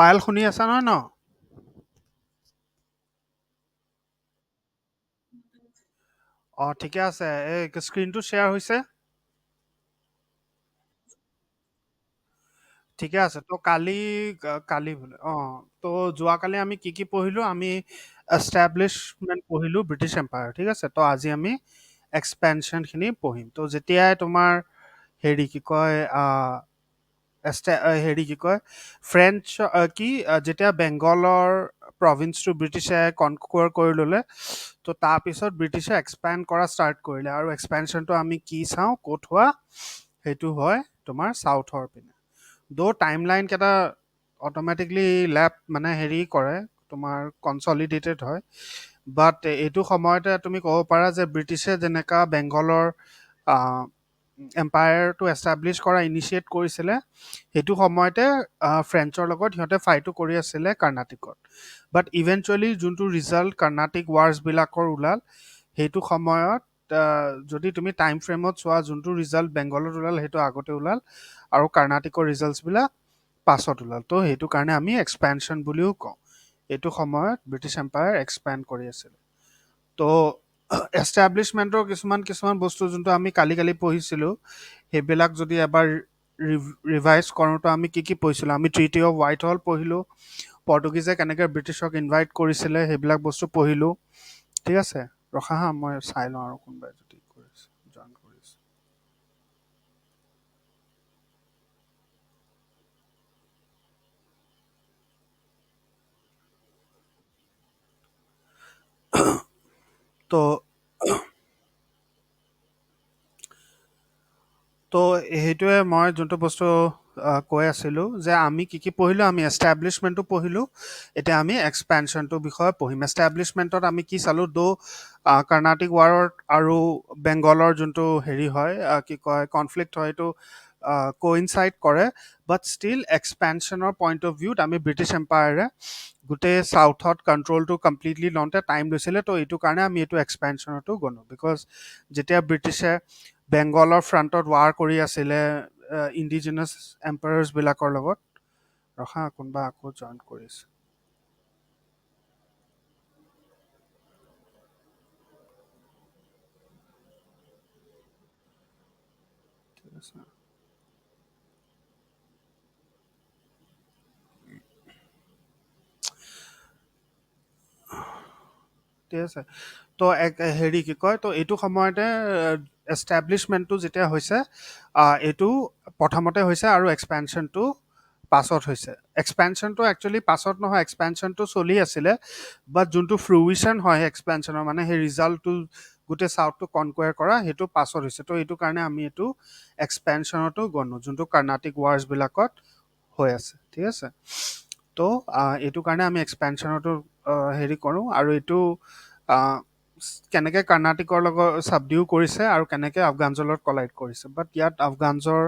পায়েল শুনি আছা নহয় ন? ঠিকে আছে। এই স্ক্ৰীনটো শ্বেয়াৰ হৈছে। ঠিকে আছে। তো কালি বোলে তো যোৱাকালি আমি কি কি পঢ়িলো? আমি এষ্টাব্লিছমেণ্ট পঢ়িলো ব্ৰিটিছ এম্পায়াৰ। ঠিক আছে। তো আজি আমি এক্সপেনশ্যন খিনি পঢ়িম। তো যেতিয়াই তোমাৰ হেৰি কি কয় হেৰি কি কয় ফ্ৰেঞ্চ যেতিয়া বেংগলৰ প্ৰভিন্সটো ব্ৰিটিছে কনকুৱাৰ কৰি ল'লে, তো তাৰপিছত ব্ৰিটিছে এক্সপেণ্ড কৰা ষ্টাৰ্ট কৰিলে। আৰু এক্সপেনশ্যনটো আমি কি চাওঁ, ক'ত হোৱা? সেইটো হয় তোমাৰ চাউথৰ পিনে। টাইম লাইন কেইটা অট'মেটিকলি মানে হেৰি কৰে, তোমাৰ কনচলিডেটেড হয়। বাট এইটো সময়তে তুমি ক'ব পাৰা যে ব্ৰিটিছে যেনেকা বেংগলৰ এম্পায়াৰটো এষ্টাব্লিছ কৰা ইনিচিয়েট কৰিছিলে, সেইটো সময়তে ফ্ৰেঞ্চৰ লগত সিহঁতে ফাইটো কৰি আছিলে কৰ্ণাটিকত। বাট ইভেঞ্চুৱেলি যোনটো ৰিজাল্ট কৰ্ণাটিক ৱাৰ্ছবিলাকৰ ওলাল, সেইটো সময়ত যদি তুমি টাইম ফ্ৰেমত চোৱা, যোনটো ৰিজাল্ট বেংগলত ওলাল সেইটো আগতে ওলাল, আৰু কৰ্ণাটিকৰ ৰিজাল্টছবিলাক পাছত ওলাল। তো সেইটো কাৰণে আমি এক্সপেনশ্যন বুলিও কওঁ। এইটো সময়ত ব্ৰিটিছ এম্পায়াৰ এক্সপেণ্ড কৰি আছিল। তো এষ্টাব্লিছমেণ্টৰ কিছুমান কিছুমান বস্তু যোনটো আমি কালি পঢ়িছিলোঁ, সেইবিলাক যদি এবাৰ ৰিভাইজ কৰোঁতো আমি কি কি পঢ়িছিলোঁ? আমি ট্ৰিটি অফ হোৱাইট হল পঢ়িলোঁ, পৰ্টুগীজে কেনেকৈ ব্ৰিটিছক ইনভাইট কৰিছিলে সেইবিলাক বস্তু পঢ়িলোঁ। ঠিক আছে, ৰখা হা, মই চাই লওঁ আৰু কোনোবাই যদি কৰিছে, জইন কৰিছে। তো তো সেইটোৱে মই যোনটো বস্তু কৈ আছিলোঁ যে আমি কি কি পঢ়িলোঁ? আমি এষ্টাব্লিছমেণ্টটো পঢ়িলোঁ। এতিয়া আমি এক্সপেনশ্যনটোৰ বিষয়ে পঢ়িম। এষ্টাব্লিছমেণ্টত আমি কি চালোঁ? কৰ্ণাটিক ৱাৰত আৰু বেংগলৰ যোনটো হেৰি হয়, কি কয়, কনফ্লিক্ট হয়, এইটো কোইনচাইড কৰে। বাট ষ্টিল এক্সপেনশ্যনৰ পইণ্ট অফ ভিউত আমি ব্ৰিটিছ এম্পায়াৰে গোটেই চাউথত কণ্ট্ৰলটো কমপ্লিটলি লওঁতে টাইম লৈছিলে। তো এইটো কাৰণে আমি এইটো এক্সপেনশ্যনতো গণোঁ। বিকজ যেতিয়া ব্ৰিটিছে বেংগলৰ ফ্ৰণ্টত ৱাৰ কৰি আছিলে ইণ্ডিজিনাছ এম্পায়াৰ্ছবিলাকৰ লগত। ৰখা, কোনোবা আকৌ জইন কৰিছে। ঠিক আছে, ঠিক আছে। তো হেৰি কি কয়, তো এইটো সময়তে এষ্টাব্লিছমেণ্টটো যেতিয়া হৈছে, এইটো প্ৰথমতে হৈছে আৰু এক্সপেনশ্যনটো পাছত হৈছে। এক্সপেনশ্যনটো একচুৱেলি পাছত নহয়, এক্সপেনশ্যনটো চলি আছিলে। বাট যোনটো ফ্ৰুইশ্যন হয় এক্সপেনশ্যনৰ, মানে সেই ৰিজাল্টটো গোটেই চাউথটো কনকুৱাৰ কৰা, সেইটো পাছত হৈছে। তো এইটো কাৰণে আমি এইটো এক্সপেনশ্যনতো গণোঁ, যোনটো কৰ্ণাটিক ৱাৰ্ছবিলাকত হৈ আছে। ঠিক আছে। তো এইটো কাৰণে আমি এক্সপেনশ্যনতো হেৰি কৰোঁ। আৰু এইটো আহ, কেনেকৈ কৰ্ণাটিকৰ লগত ছাবডিউ কৰিছে আৰু কেনেকৈ আফগানজৰ লগত কলাইড কৰিছে। বাট ইয়াত আফগানজৰ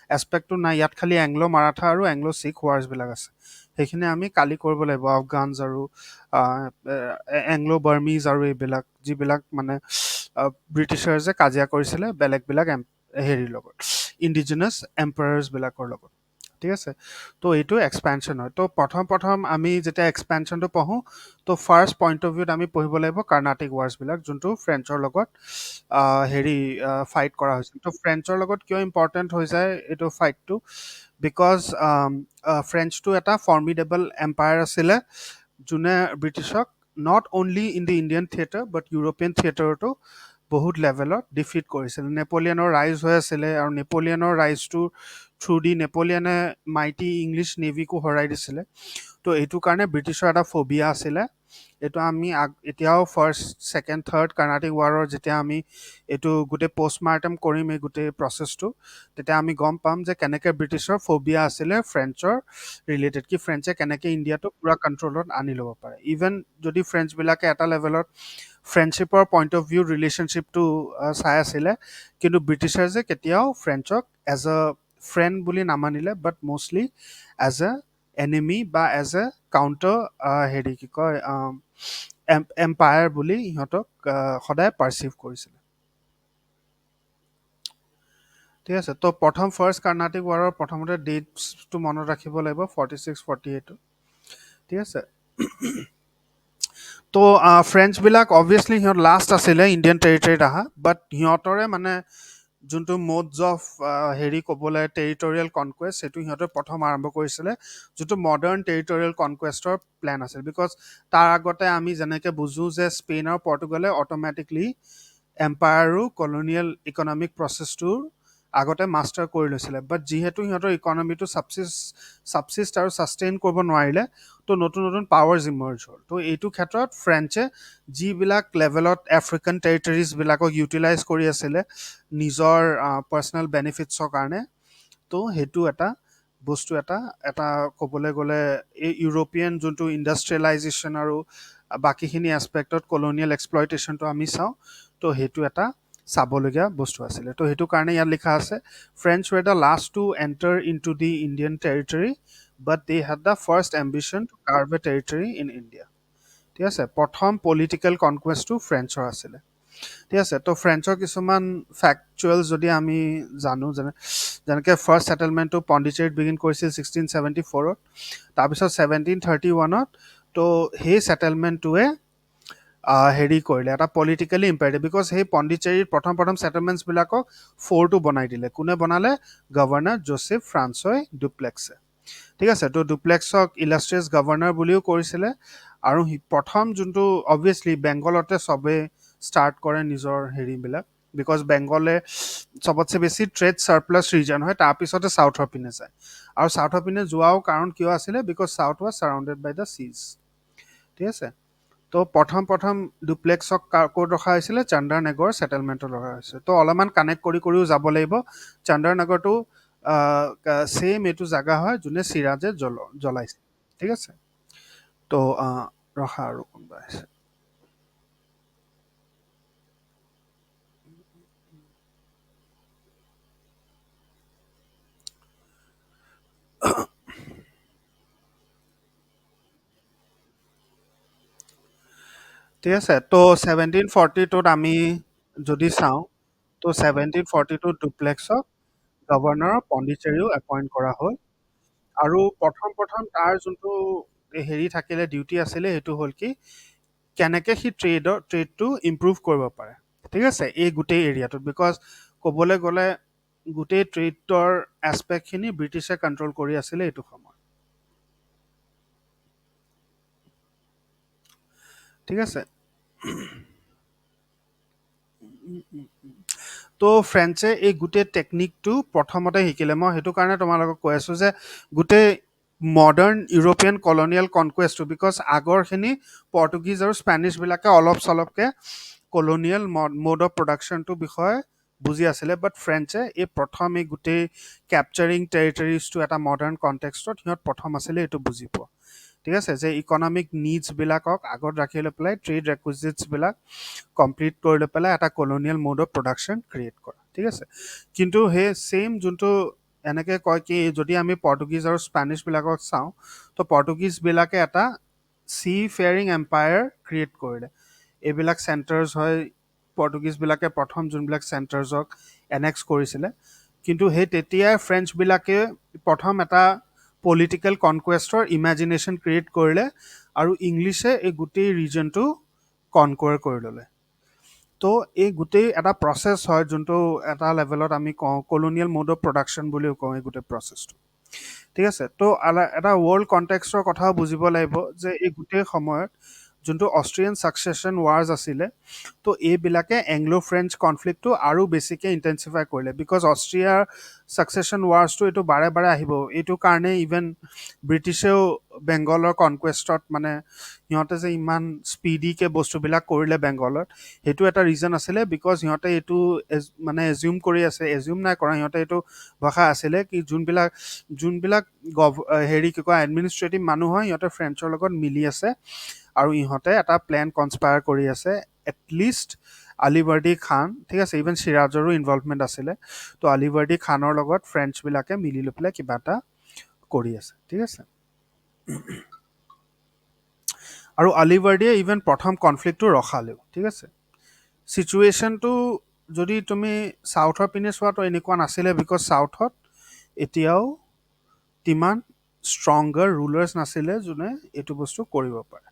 এছপেক্টটো নাই, ইয়াত খালি এংলো মাৰাঠা আৰু এংলো শিখ ৱাৰ্ছবিলাক আছে। সেইখিনি আমি কালি কৰিব লাগিব। আফগানজ আৰু এংলো বাৰ্মিজ আৰু এইবিলাক, যিবিলাক মানে ব্ৰিটিছাৰ যে কাজিয়া কৰিছিলে বেলেগবিলাক হেৰিৰ লগত, ইণ্ডিজিনাছ এম্পায়াৰ্ছবিলাকৰ লগত। ঠিক আছে। তো এইটো এক্সপেনশ্যন হয়। তো প্ৰথম প্ৰথম আমি যেতিয়া এক্সপেনশ্যনটো পঢ়োঁ, তো ফাৰ্ষ্ট পইণ্ট অফ ভিউত আমি পঢ়িব লাগিব কৰ্ণাটিক ৱাৰ্ছবিলাক, যোনটো ফ্ৰেঞ্চৰ লগত হেৰি ফাইট কৰা হৈছিল। তো ফ্ৰেঞ্চৰ লগত কিয় ইম্পৰ্টেণ্ট হৈ যায় এইটো ফাইটটো? বিকজ ফ্ৰেঞ্চটো এটা ফৰ্মিডেবল এম্পায়াৰ আছিলে, যোনে ব্ৰিটিছক not only in the Indian theatre but European থিয়েটাৰতো বহুত লেভেলত ডিফিট কৰিছিল। নেপলিয়নৰ ৰাইজ হৈ আছিলে, আৰু নেপলিয়নৰ ৰাইজটোৰ থ্ৰু দি নেপলিয়নে মাইটি ইংলিছ নেভিকো হৰাই দিছিলে। তো এইটো কাৰণে ব্ৰিটিছৰ এটা ফবিয়া আছিলে। এইটো আমি এতিয়াও ফাৰ্ষ্ট, ছেকেণ্ড, থাৰ্ড কৰ্ণাটিক ৱাৰৰ যেতিয়া আমি এইটো গোটেই পষ্টমাৰ্টেম কৰিম, এই গোটেই প্ৰচেছটো, তেতিয়া আমি গম পাম যে কেনেকৈ ব্ৰিটিছৰ ফবিয়া আছিলে ফ্ৰেঞ্চৰ ৰিলেটেড, কি ফ্ৰেঞ্চে কেনেকৈ ইণ্ডিয়াটো পূৰা কণ্ট্ৰলত আনি ল'ব পাৰে। ইভেন যদি ফ্ৰেঞ্চবিলাকে এটা লেভেলত ফ্ৰেণ্ডশ্বিপৰ পইণ্ট অফ ভিউ ৰিলেশ্যনশ্বিপটো চাই আছিলে, কিন্তু ব্ৰিটিছে যে কেতিয়াও ফ্ৰেঞ্চক এজ এ ফ্ৰেণ্ড বুলি নামানিলে, বাট মষ্টলি এজ এ এনিমি বা এজ এ কাউণ্টাৰ হেৰি কি কয় এম্পায়াৰ বুলি সিহঁতক সদায় পাৰ্চিভ কৰিছিলে। ঠিক আছে। তো ফাৰ্ষ্ট কৰ্ণাটিক ৱাৰৰ প্ৰথমতে ডেটছটো মনত ৰাখিব লাগিব, 46-48। ঠিক আছে। তো ফ্ৰেঞ্চবিলাক অবভিয়াছলি সিহঁত লাষ্ট আছিলে ইণ্ডিয়ান টেৰিটৰীত অহা, বাট সিহঁতৰে মানে যোনটো মোডছ অফ হেৰি ক'বলৈ টেৰিটৰিয়েল কনকুৱেষ্ট সেইটো সিহঁতে প্ৰথম আৰম্ভ কৰিছিলে, যোনটো মডাৰ্ণ টেৰিটৰিয়েল কনকুৱেষ্টৰ প্লেন আছিল। বিকজ তাৰ আগতে আমি যেনেকৈ বুজোঁ যে স্পেইন আৰু পৰ্টুগালে অট'মেটিকলি এম্পায়াৰ আৰু কলনিয়েল ইকনমিক প্ৰচেছটোৰ আগতে মাষ্টাৰ কৰি লৈছিলে। বাট যিহেতু সিহঁতৰ ইকনমিটো ছাবচিষ্ট আৰু ছাষ্টেইন কৰিব নোৱাৰিলে, তো নতুন নতুন পাৱাৰ্ছ ইমাৰ্জ হ'ল। তো এইটো ক্ষেত্ৰত ফ্ৰেঞ্চে যিবিলাক লেভেলত আফ্ৰিকান টেৰিটৰিজবিলাকক ইউটিলাইজ কৰি আছিলে নিজৰ পাৰ্চনেল বেনিফিটছৰ কাৰণে, তো সেইটো এটা বস্তু এটা এটা ক'বলৈ গ'লে এই ইউৰোপিয়ান যোনটো ইণ্ডাষ্ট্ৰিয়েলাইজেশ্যন আৰু বাকীখিনি এছপেক্টত কলনিয়েল এক্সপ্লয়টেশ্যনটো আমি চাওঁ, তো সেইটো এটা চাবলগীয়া বস্তু আছিলে। তো সেইটো কাৰণে ইয়াত লিখা আছে French were the last to enter into the Indian territory but they had the first ambition to carve a territory in India. ঠিক আছে, প্ৰথম পলিটিকেল কনকুৱেষ্টটো ফ্ৰেঞ্চৰ আছিলে। ঠিক আছে, তো ফ্ৰেঞ্চৰ কিছুমান ফেক্টুৱেল যদি আমি জানো, যেনেকৈ ফাৰ্ষ্ট ছেটেলমেণ্টটো পণ্ডিচেৰীত বিগিন কৰিছিল 1674-ত, তাৰপিছত 1731-ত। তো সেই ছেটেলমেণ্টটোৱে হেৰি কৰিলে এটা পলিটিকেলি ইম্পেৰেটিভ, বিকজ সেই পণ্ডিচেৰীৰ প্ৰথম প্ৰথম ছেটেলমেণ্টছবিলাকক ফ'ৰটো বনাই দিলে। কোনে বনালে? গভৰ্ণৰ জোচেফ ফ্ৰান্সই ডুপ্লেক্সে। ঠিক আছে, তো ডুপ্লেক্সক ইলাষ্ট্ৰিয়াছ গভৰ্ণৰ বুলিও কৰিছিলে। আৰু প্ৰথম যোনটো অবভিয়াছলি বেংগলতে চবেই ষ্টাৰ্ট কৰে নিজৰ হেৰিবিলাক, বিকজ বেংগলে চবতছে বেছি ট্ৰেড চাৰপ্লাছ ৰিজন হয়, তাৰপিছতে চাউথৰ পিনে যায়। আৰু চাউথৰ পিনে যোৱাও কাৰণ কিয় আছিলে? Because south was surrounded by the seas. ঠিক আছে, তো প্ৰথম প্ৰথম ডুপ্লেক্সক ক'ত ৰখা হৈছিলে? চন্দৰনগৰ ছেটেলমেণ্টত ৰখা হৈছিলে। তো অলপমান কানেক্ট কৰি কৰিও যাব লাগিব। চন্দৰনগৰটো ছেইম এইটো জেগা হয় যোনে চিৰাজে জ্বলাইছে। ঠিক আছে, তো ৰখা আৰু কোনোবা আছে। ঠিক আছে, তো 1742-ত আমি যদি চাওঁ, তো 1742 ডুপ্লেক্সক গভৰ্ণৰ অফ পণ্ডিচেৰীও এপইণ্ট কৰা হ'ল। আৰু প্ৰথম প্ৰথম তাৰ যোনটো হেৰি থাকিলে, ডিউটি আছিলে, সেইটো হ'ল কি কেনেকৈ সি ট্ৰেডটো ইম্প্ৰুভ কৰিব পাৰে। ঠিক আছে, এই গোটেই এৰিয়াটোত, বিকজ ক'বলৈ গ'লে গোটেই ট্ৰেডৰ এছপেক্টখিনি ব্ৰিটিছে কণ্ট্ৰল কৰি আছিলে এইটো সময়ত। ঠিক আছে, তো ফ্ৰেঞ্চে এই গোটেই টেকনিকটো প্ৰথমতে শিকিলে। মই সেইটো কাৰণে তোমালোকক কৈ আছোঁ যে গোটেই মডাৰ্ণ ইউৰোপিয়ান কলনিয়েল কনকুৱেষ্টটো, বিকজ আগৰখিনি পৰ্টুগিজ আৰু স্পেনিছবিলাকে অলপ চলপকৈ কলনিয়েল মড অফ প্ৰডাকশ্যনটোৰ বিষয়ে বুজি আছিলে, বাট ফ্ৰেঞ্চে এই প্ৰথম এই গোটেই কেপচাৰিং টেৰিটৰিজটো এটা মডাৰ্ণ কনটেক্সটত সিহঁত প্ৰথম আছিলে এইটো বুজি পোৱা। ঠিক আছে, যে ইকনমিক নিডছবিলাকক আগত ৰাখি লৈ পেলাই ট্ৰেড ৰেকুইজিটছবিলাক কমপ্লিট কৰি লৈ পেলাই এটা colonial mode of production create কৰা। ঠিক আছে, কিন্তু সেই ছেইম যোনটো এনেকৈ কয় কি যদি আমি পৰ্টুগিজ আৰু স্পেনিছবিলাকক চাওঁ, তো পৰ্টুগিজবিলাকে এটা চি ফেয়াৰিং এম্পায়াৰ ক্ৰিয়েট কৰিলে। এইবিলাক চেণ্টাৰ্ছ হয়, পৰ্টুগিজবিলাকে প্ৰথম যোনবিলাক চেণ্টাৰ্ছক এনেক্স কৰিছিলে। কিন্তু সেই তেতিয়াই ফ্ৰেঞ্চবিলাকে প্ৰথম এটা পলিটিকেল কনকুৱেষ্টৰ ইমেজিনেশ্যন ক্ৰিয়েট কৰিলে, আৰু ইংলিছে এই গোটেই ৰিজনটো কনকুৱাৰ কৰি ল'লে। তো এই গোটেই এটা প্ৰচেছ হয়, যোনটো এটা লেভেলত আমি কওঁ কলনিয়েল মোড অফ প্ৰডাকশ্যন বুলিও কওঁ এই গোটেই প্ৰচেছটো। ঠিক আছে, তো এটা ৱৰ্ল্ড কনটেক্সটৰ কথাও বুজিব লাগিব যে এই গোটেই সময়ত যোনটো অষ্ট্ৰিয়ান ছাকচেশ্যন ৱাৰ্ছ আছিলে, তো এইবিলাকে এংলো ফ্ৰেঞ্চ কনফ্লিক্টটো আৰু বেছিকৈ ইণ্টেনচিফাই কৰিলে। বিকজ অষ্ট্ৰিয়াৰ ছাকচেশ্যন ৱাৰ্ছটো এইটো বাৰে বাৰে আহিব। এইটো কাৰণে ইভেন ব্ৰিটিছেও বেংগলৰ কনকুৱেষ্টত মানে সিহঁতে যে ইমান স্পীডিকৈ বস্তুবিলাক কৰিলে বেংগলত, সেইটো এটা ৰিজন আছিলে। বিকজ সিহঁতে এইটো মানে এজিউম কৰি আছে, এজিউম নাই কৰা, সিহঁতে এইটো ভাষা আছিলে কি যোনবিলাক যোনবিলাক হেৰি কি কয় এডমিনিষ্ট্ৰেটিভ মানুহ হয়, সিহঁতে ফ্ৰেঞ্চৰ লগত মিলি আছে আৰু ইহঁতে এটা প্লেন কনস্পায়াৰ কৰি আছে। এটলিষ্ট আলিবৰ্ডি খান, ঠিক আছে, ইভেন চিৰাজৰো ইনভলভমেণ্ট আছিলে। তো আলিবৰ্ডি খানৰ লগত ফ্ৰেঞ্চবিলাকে মিলি লৈ পেলাই কিবা এটা কৰি আছে। ঠিক আছে, আৰু আলিবৰ্ডিয়ে ইভেন প্ৰথম কনফ্লিক্টটো ৰখালেও। ঠিক আছে, চিটুৱেশ্যনটো যদি তুমি চাউথৰ পিনে চোৱা তো এনেকুৱা নাছিলে, বিকজ চাউথত এতিয়াও তিমান ষ্ট্ৰংগাৰ ৰুলাৰ্ছ নাছিলে যোনে এইটো বস্তু কৰিব পাৰে।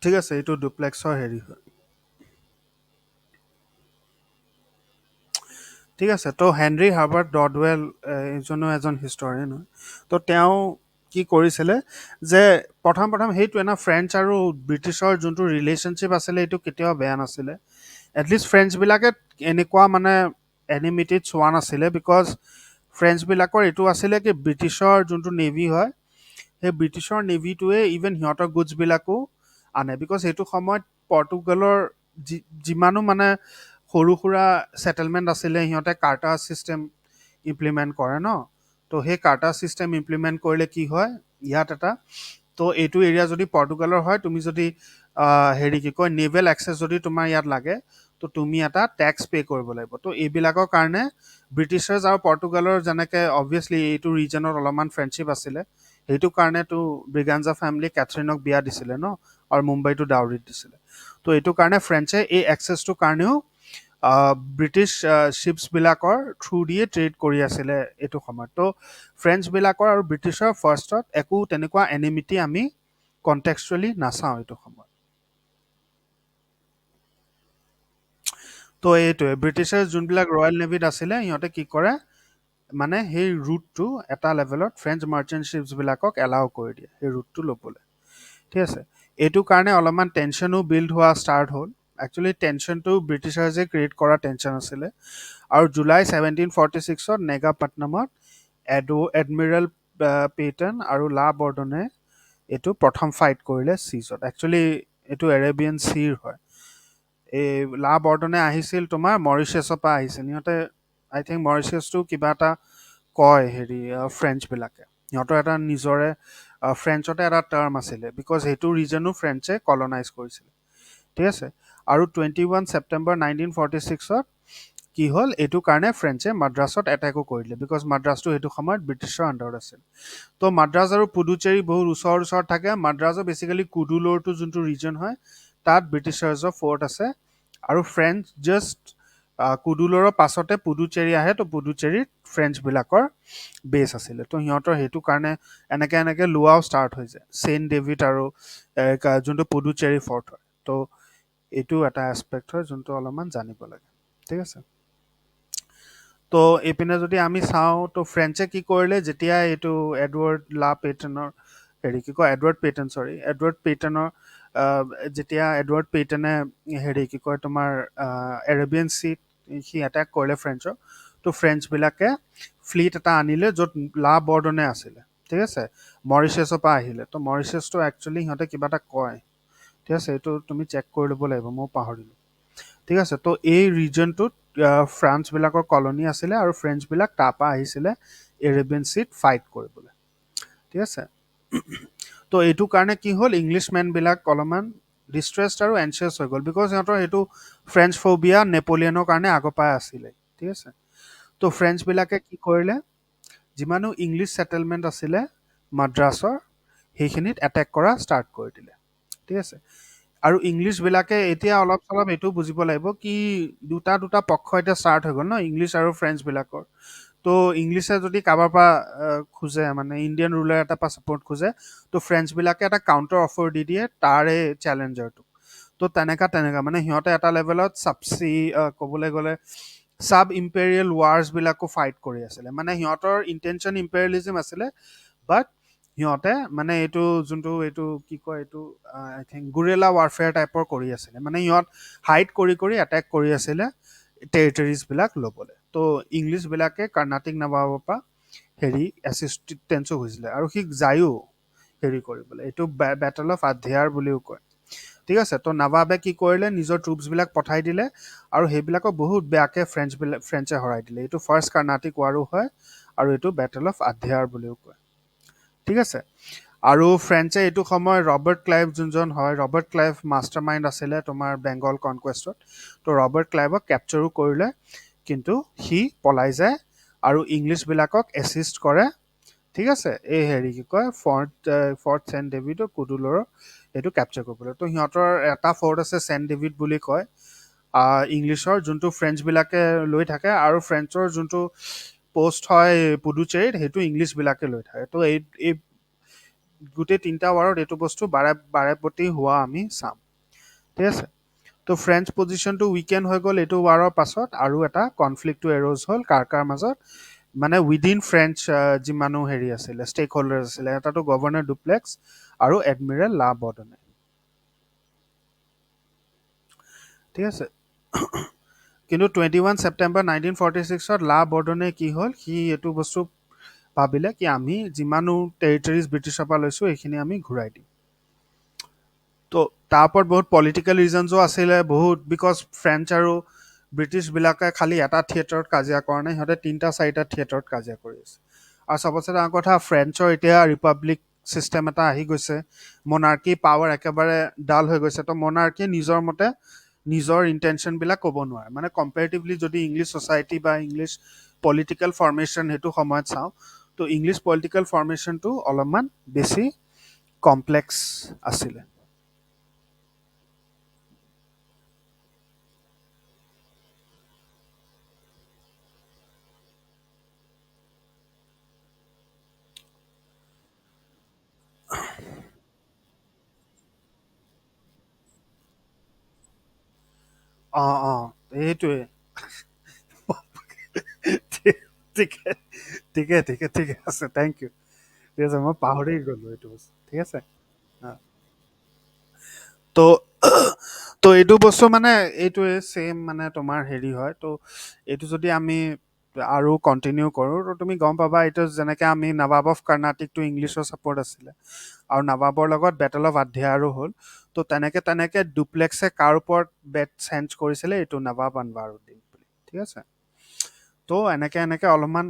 ঠিক আছে, এইটো ডুপ্লেক্সৰ হেৰি হয়। ঠিক আছে, তো হেনৰি হাৰ্বাৰ্ট ডডৱেল এইজনো এজন হিষ্টৰিয়ান হয়। তো তেওঁ কি কৰিছিলে যে প্ৰথম প্ৰথম সেইটোৱে না, ফ্ৰেঞ্চ আৰু ব্ৰিটিছৰ যোনটো ৰিলেশ্যনশ্বিপ আছিলে এইটো কেতিয়াও বেয়া নাছিলে। এটলিষ্ট ফ্ৰেঞ্চবিলাকে এনেকুৱা মানে এনিমিটিত চোৱা নাছিলে, বিকজ ফ্ৰেঞ্চবিলাকৰ এইটো আছিলে কি ব্ৰিটিছৰ যোনটো নেভি হয়, সেই ব্ৰিটিছৰ নেভিটোৱে ইভেন সিহঁতৰ গুডছবিলাকো আনে, বিকজ সেইটো সময়ত পৰ্তুগালৰ যিমানো মানে সৰু সুৰা ছেটেলমেণ্ট আছিলে সিহঁতে কাৰ্টা ছিষ্টেম ইমপ্লিমেণ্ট কৰে ন। তো সেই কাৰ্টা ছিষ্টেম ইমপ্লিমেণ্ট কৰিলে কি হয় ইয়াত এটা, তো এইটো এৰিয়া যদি পৰ্তুগালৰ হয়, তুমি যদি হেৰি কি কয় নেভেল এক্সেছ যদি তোমাৰ ইয়াত লাগে, তো তুমি এটা টেক্স পে' কৰিব লাগিব। তো এইবিলাকৰ কাৰণে ব্ৰিটিছাৰ্ছ আৰু পৰ্তুগালৰ যেনেকৈ অবভিয়াছলি এইটো ৰিজনত অলপমান ফ্ৰেণ্ডশ্বিপ আছিলে, সেইটো কাৰণেতো ব্ৰিগাঞ্জা ফেমিলি কেথৰিনক বিয়া দিছিলে ন, আৰু মুম্বাইটো ডাউৰিত দিছিলে। তো এইটো কাৰণে ফ্ৰেঞ্চে এই এক্সেছটোৰ কাৰণেও ব্ৰিটিছ শ্বিপছবিলাকৰ থ্ৰু দিয়ে ট্ৰেড কৰি আছিলে এইটো সময়ত। তো ফ্ৰেঞ্চবিলাকৰ আৰু ব্ৰিটিছৰ ফাৰ্ষ্টত একো তেনেকুৱা এনিমিটি আমি কণ্টেক্সচুৱেলি নাচাওঁ এইটো সময়ত। তো এইটোৱে ব্ৰিটিছৰ যোনবিলাক ৰয়েল নেভিত আছিলে সিহঁতে কি কৰে, মানে সেই ৰুটটো এটা লেভেলত ফ্ৰেঞ্চ মাৰ্চেণ্ট শ্বিপছবিলাকক এলাউ কৰি দিয়ে সেই ৰুটটো ল'বলৈ। ঠিক আছে, এইটো কাৰণে অলপমান টেনশ্যনো বিল্ড হোৱা ষ্টাৰ্ট হ'ল। একচুৱেলি টেনশ্যনটো ব্ৰিটিছাৰ্ছে ক্ৰিয়েট কৰা টেনশ্যন আছিলে। আৰু জুলাই 1746 নেগাপাটনামত এডমিৰেল পেটন আৰু লা বৰ্ডনে এইটো প্ৰথম ফাইট কৰিলে চিজত। একচুৱেলি এইটো এৰেবিয়ান চিৰ হয়। এই লা বৰ্ডনে আহিছিল তোমাৰ মৰিচাছৰ পৰা আহিছিল। সিহঁতে আই থিংক মৰিচাছটো কিবা এটা কয় হেৰি ফ্ৰেঞ্চবিলাকে, সিহঁতৰ এটা নিজৰে ফ্ৰেঞ্চতে এটা টাৰ্ম আছিলে, বিকজ সেইটো ৰিজনো ফ্ৰেঞ্চে কলনাইজ কৰিছিলে। ঠিক আছে, আৰু 21 ছেপ্টেম্বৰ 1946 কি হ'ল, এইটো কাৰণে ফ্ৰেঞ্চে মাদ্ৰাছত এটেকো কৰিলে, বিকজ মাদ্ৰাছটো সেইটো সময়ত ব্ৰিটিছৰ আণ্ডাৰত আছিল। তো মাদ্ৰাজ আৰু পুডুচেৰী বহুত ওচৰত ওচৰত থাকে। মাদ্ৰাজৰ বেচিকেলি কুডুলৰটো যোনটো ৰিজন হয় তাত ব্ৰিটিছাৰ্ছৰ ফৰ্ট আছে, আৰু ফ্ৰেঞ্চ জাষ্ট কুডুলৰৰ পাছতে পুডুচেৰী আহে, তো পুডুচেৰীত ফ্ৰেঞ্চবিলাকৰ বেছ আছিলে। তো সিহঁতৰ সেইটো কাৰণে এনেকে এনেকে লোৱাও ষ্টাৰ্ট হৈ যায়, চেইণ্ট ডেভিড আৰু যোনটো পুডুচেৰী ফৰ্ট হয়। তো এইটো এটা এছপেক্ট হয় যোনটো অলপমান জানিব লাগে। ঠিক আছে, তো এইপিনে যদি আমি চাওঁ, তো ফ্ৰেঞ্চে কি কৰিলে যেতিয়া এইটো এডৱাৰ্ড লা পেটনৰ হেৰি কি কয় এডৱাৰ্ড পেটন চৰি এডৱাৰ্ড পেটনৰ যেতিয়া এডৱাৰ্ড পেটনে হেৰি কি কয় তোমাৰ এৰেবিয়ান চিত সি এটেক কৰিলে ফ্ৰেঞ্চক, তো ফ্ৰেঞ্চবিলাকে ফ্লিট এটা আনিলে য'ত লা বৰ্ডনে আছিলে। ঠিক আছে, মৰিচাছৰ পৰা আহিলে। তো মৰিচাছটো একচুৱেলি সিহঁতে কিবা এটা কয়। ঠিক আছে, এইটো তুমি চেক কৰি ল'ব লাগিব, মই পাহৰিলোঁ। ঠিক আছে, তো এই ৰিজনটোত ফ্ৰান্সবিলাকৰ কলনী আছিলে, আৰু ফ্ৰেঞ্চবিলাক তাৰপৰা আহিছিলে এৰেবিয়ান চিত ফাইট কৰিবলৈ। ঠিক আছে, তো এইটো কাৰণে কি হ'ল, ইংলিছমেনবিলাক অলপমান ডিষ্ট্ৰেছড আৰু এনচিয়াছ হৈ গ'ল, বিকজ সিহঁতৰ সেইটো ফ্ৰেঞ্চ ফোবিয়া নেপলিয়নৰ কাৰণে আগৰ পৰাই আছিলে। ঠিক আছে, তো ফ্ৰেঞ্চবিলাকে কি কৰিলে, যিমানো ইংলিছ ছেটেলমেণ্ট আছিলে মাদ্ৰাছৰ সেইখিনিত এটেক কৰা ষ্টাৰ্ট কৰি দিলে। ঠিক আছে, আৰু ইংলিছবিলাকে এতিয়া অলপ চলপ এইটো বুজিব লাগিব কি দুটা দুটা পক্ষ এতিয়া ষ্টাৰ্ট হৈ গ'ল ন, ইংলিছ আৰু ফ্ৰেঞ্চবিলাকৰ। তো ইংলিছে যদি কাৰোবাৰ পৰা খোজে, মানে ইণ্ডিয়ান ৰুলাৰ এটাৰ পৰা ছাপৰ্ট খোজে, তো ফ্ৰেঞ্চবিলাকে এটা কাউণ্টাৰ অফাৰ দি দিয়ে তাৰে চেলেঞ্জাৰটোক। তো তেনেকা মানে সিহঁতে এটা লেভেলত ক'বলৈ গ'লে চাব ইম্পেৰিয়েল ৱাৰ্ছবিলাকো ফাইট কৰি আছিলে। মানে সিহঁতৰ ইণ্টেনশ্যন ইম্পেৰিয়েলিজিম আছিলে, বাট সিহঁতে মানে এইটো যোনটো এইটো কি কয় এইটো আই থিংক গুৰেলা ৱাৰফেয়াৰ টাইপৰ কৰি আছিলে। মানে সিহঁত হাইড কৰি কৰি এটেক কৰি আছিলে টেৰিটৰিজবিলাক ল'বলৈ। তো ইংলিছবিলাকে কৰ্ণাটিক নবাবৰ পৰা হেৰি এছিষ্টেঞ্চো হৈছিলে, আৰু সি যায়ো হেৰি কৰিবলৈ। এইটো বেটেল অফ আধিয়াৰ বুলিও কয়। ঠিক আছে, তো নবাবে কি কৰিলে, নিজৰ ট্ৰুপছবিলাক পঠাই দিলে, আৰু সেইবিলাকক বহুত বেয়াকৈ ফ্ৰেঞ্চে হৰাই দিলে। এইটো ফাৰ্ষ্ট কৰ্ণাটিক ৱাৰো হয়, আৰু এইটো বেটেল অফ আধিয়াৰ বুলিও কয়। ঠিক আছে, আৰু ফ্ৰেঞ্চে এইটো সময় ৰবাৰ্ট ক্লাইভ যোনজন হয়, ৰবাৰ্ট ক্লাইভ মাষ্টাৰ মাইণ্ড আছিলে তোমাৰ বেংগল কনকুৱেষ্টত। তো ৰবাৰ্ট ক্লাইভক কেপচাৰো কৰিলে, কিন্তু সি পলাই যায় আৰু ইংলিছবিলাকক এছিষ্ট কৰে। ঠিক আছে, এই হেৰি কি কয় ফৰ্ট চেণ্ট ডেভিড আৰু কুডুলৰৰ এইটো কেপচাৰ কৰিবলৈ। তো সিহঁতৰ এটা ফৰ্ট আছে চেণ্ট ডেভিড বুলি কয় ইংলিছৰ, যোনটো ফ্ৰেঞ্চবিলাকে লৈ থাকে, আৰু ফ্ৰেঞ্চৰ যোনটো পষ্ট হয় পুডুচেৰীত, সেইটো ইংলিছবিলাকে লৈ থাকে। তো এই গোটেই তিনিটা ৱাৰত এইটো বস্তু বাৰে প্ৰতি হোৱা আমি চাম। ঠিক আছে। তো ফ্ৰেঞ্চ পজিশ্যনটো উইকেন হৈ গ'ল এইটো ৱাৰৰ পাছত, আৰু এটা কনফ্লিক্টটো এৰোজ হ'ল কাৰ মাজত, মানে উইদিন ফ্ৰেঞ্চ যিমানো হেৰি আছিলে ষ্টেক হোল্ডাৰ আছিলে। এটাটো গভৰ্ণৰ ডুপ্লেক্স আৰু এডমিৰেল লা বৰ্ডনে। ঠিক আছে। কিন্তু 21 ছেপ্টেম্বৰ 1946 লা বৰ্ডনে কি হ'ল, সি এইটো বস্তু ভাবিলে কি আমি যিমানো টেৰিটৰিজ ব্ৰিটিছৰ পৰা লৈছোঁ এইখিনি আমি ঘূৰাই দিম। তো তাৰ ওপৰত বহুত পলিটিকেল ৰিজনছো আছিলে বহুত, বিকজ ফ্ৰেঞ্চ আৰু ব্ৰিটিছবিলাকে খালি এটা থিয়েটাৰত কাজিয়া কৰা নাই, সিহঁতে তিনিটা চাৰিটা থিয়েটাৰত কাজিয়া কৰি আছে। আৰু চবতছে ডাঙৰ কথা, ফ্ৰেঞ্চৰ এতিয়া ৰিপাব্লিক ছিষ্টেম এটা আহি গৈছে, মনাৰ্কি পাৱাৰ একেবাৰে ডাল হৈ গৈছে। তো মনাৰ্কিয়ে নিজৰ মতে নিজৰ ইণ্টেনশ্যনবিলাক ক'ব নোৱাৰে। মানে কম্পেৰেটিভলি যদি ইংলিছ ছ'চাইটি বা ইংলিছ পলিটিকেল ফৰ্মেশ্যন সেইটো সময়ত চাওঁ, তো ইংলিছ পলিটিকেল ফৰ্মেশ্যনটো অলপমান বেছি কমপ্লেক্স আছিলে। অঁ অঁ এইটোৱে। ঠিকে ঠিকে ঠিকে ঠিকে আছে, থেংক ইউ। ঠিক আছে, মই পাহৰি গ'লোঁ এইটো বস্তু। ঠিক আছে। অঁ। তো তো এইটো বস্তু মানে এইটোৱে ছেইম, মানে তোমাৰ হেৰি হয়। তো এইটো যদি আমি আৰু কণ্টিনিউ কৰোঁ, তো তুমি গম পাবা এইটো যেনেকৈ আমি নবাব অফ কৰ্ণাটিকটো ইংলিছৰ ছাপৰ্ট আছিলে, আৰু নবাবৰ লগত বেটেল অফ আধ্যায়াৰো হ'ল। তো তেনেকৈ তেনেকৈ ডুপ্লেক্সে কাৰ ওপৰত বেট চেঞ্জ কৰিছিলে, এইটো নবাব আনৱাৰুদ্দিন বুলি। ঠিক আছে। তো এনেকৈ এনেকৈ অলপমান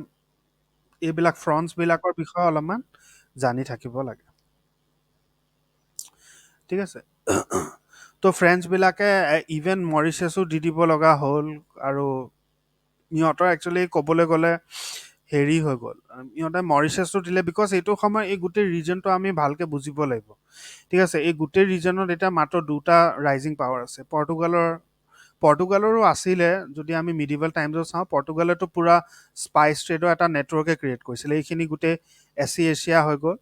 এইবিলাক ফ্ৰণ্টছবিলাকৰ বিষয়ে অলপমান জানি থাকিব লাগে। ঠিক আছে। তো ফ্ৰেঞ্চবিলাকে ইভেন মৰিচাছো দি দিব লগা হ'ল, আৰু সিহঁতৰ একচুৱেলি ক'বলৈ গ'লে হেৰি হৈ গ'ল, সিহঁতে মৰিচাছটো দিলে বিকজ এইটো সময় এই গোটেই ৰিজনটো আমি ভালকৈ বুজিব লাগিব। ঠিক আছে। এই গোটেই ৰিজনত এতিয়া মাত্ৰ দুটা ৰাইজিং পাৱাৰ আছে। পৰ্টুগালৰো আছিলে, যদি আমি মিডিভেল টাইমছত চাওঁ, পৰ্টুগালেতো পূৰা স্পাইচ ট্ৰেডৰ এটা নেটৱৰ্কে ক্ৰিয়েট কৰিছিলে। এইখিনি গোটেই এছিয়া হৈ গ'ল,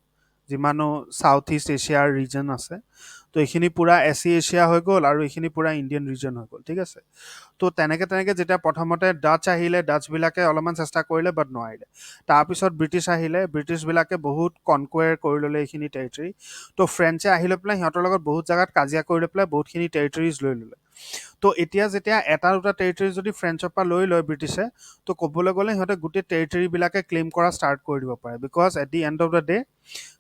যিমানো চাউথ ইষ্ট এছিয়াৰ ৰিজন আছে। তো এইখিনি পূৰা এছিয়া হৈ গ'ল, আৰু এইখিনি পূৰা ইণ্ডিয়ান ৰিজন হৈ গ'ল। ঠিক আছে। তো তেনেকৈ তেনেকৈ যেতিয়া প্ৰথমতে ডাচ আহিলে, ডাচবিলাকে অলপমান চেষ্টা কৰিলে বাট নোৱাৰিলে। তাৰপিছত ব্ৰিটিছ আহিলে, ব্ৰিটিছবিলাকে বহুত কনকুৱেৰ কৰি ল'লে এইখিনি টেৰিটৰি। তো ফ্ৰেঞ্চে আহি লৈ পেলাই সিহঁতৰ লগত বহুত জেগাত কাজিয়া কৰি লৈ পেলাই বহুতখিনি টেৰিটৰিজ লৈ ল'লে। তো এতিয়া যেতিয়া এটা দুটা টেৰিটৰি যদি ফ্ৰেঞ্চৰ পৰা লৈ লয় ব্ৰিটিছে, তো ক'বলৈ গ'লে সিহঁতে গোটেই টেৰিটৰিবিলাকে ক্লেইম কৰা ষ্টাৰ্ট কৰি দিব পাৰে। Because at the end of the day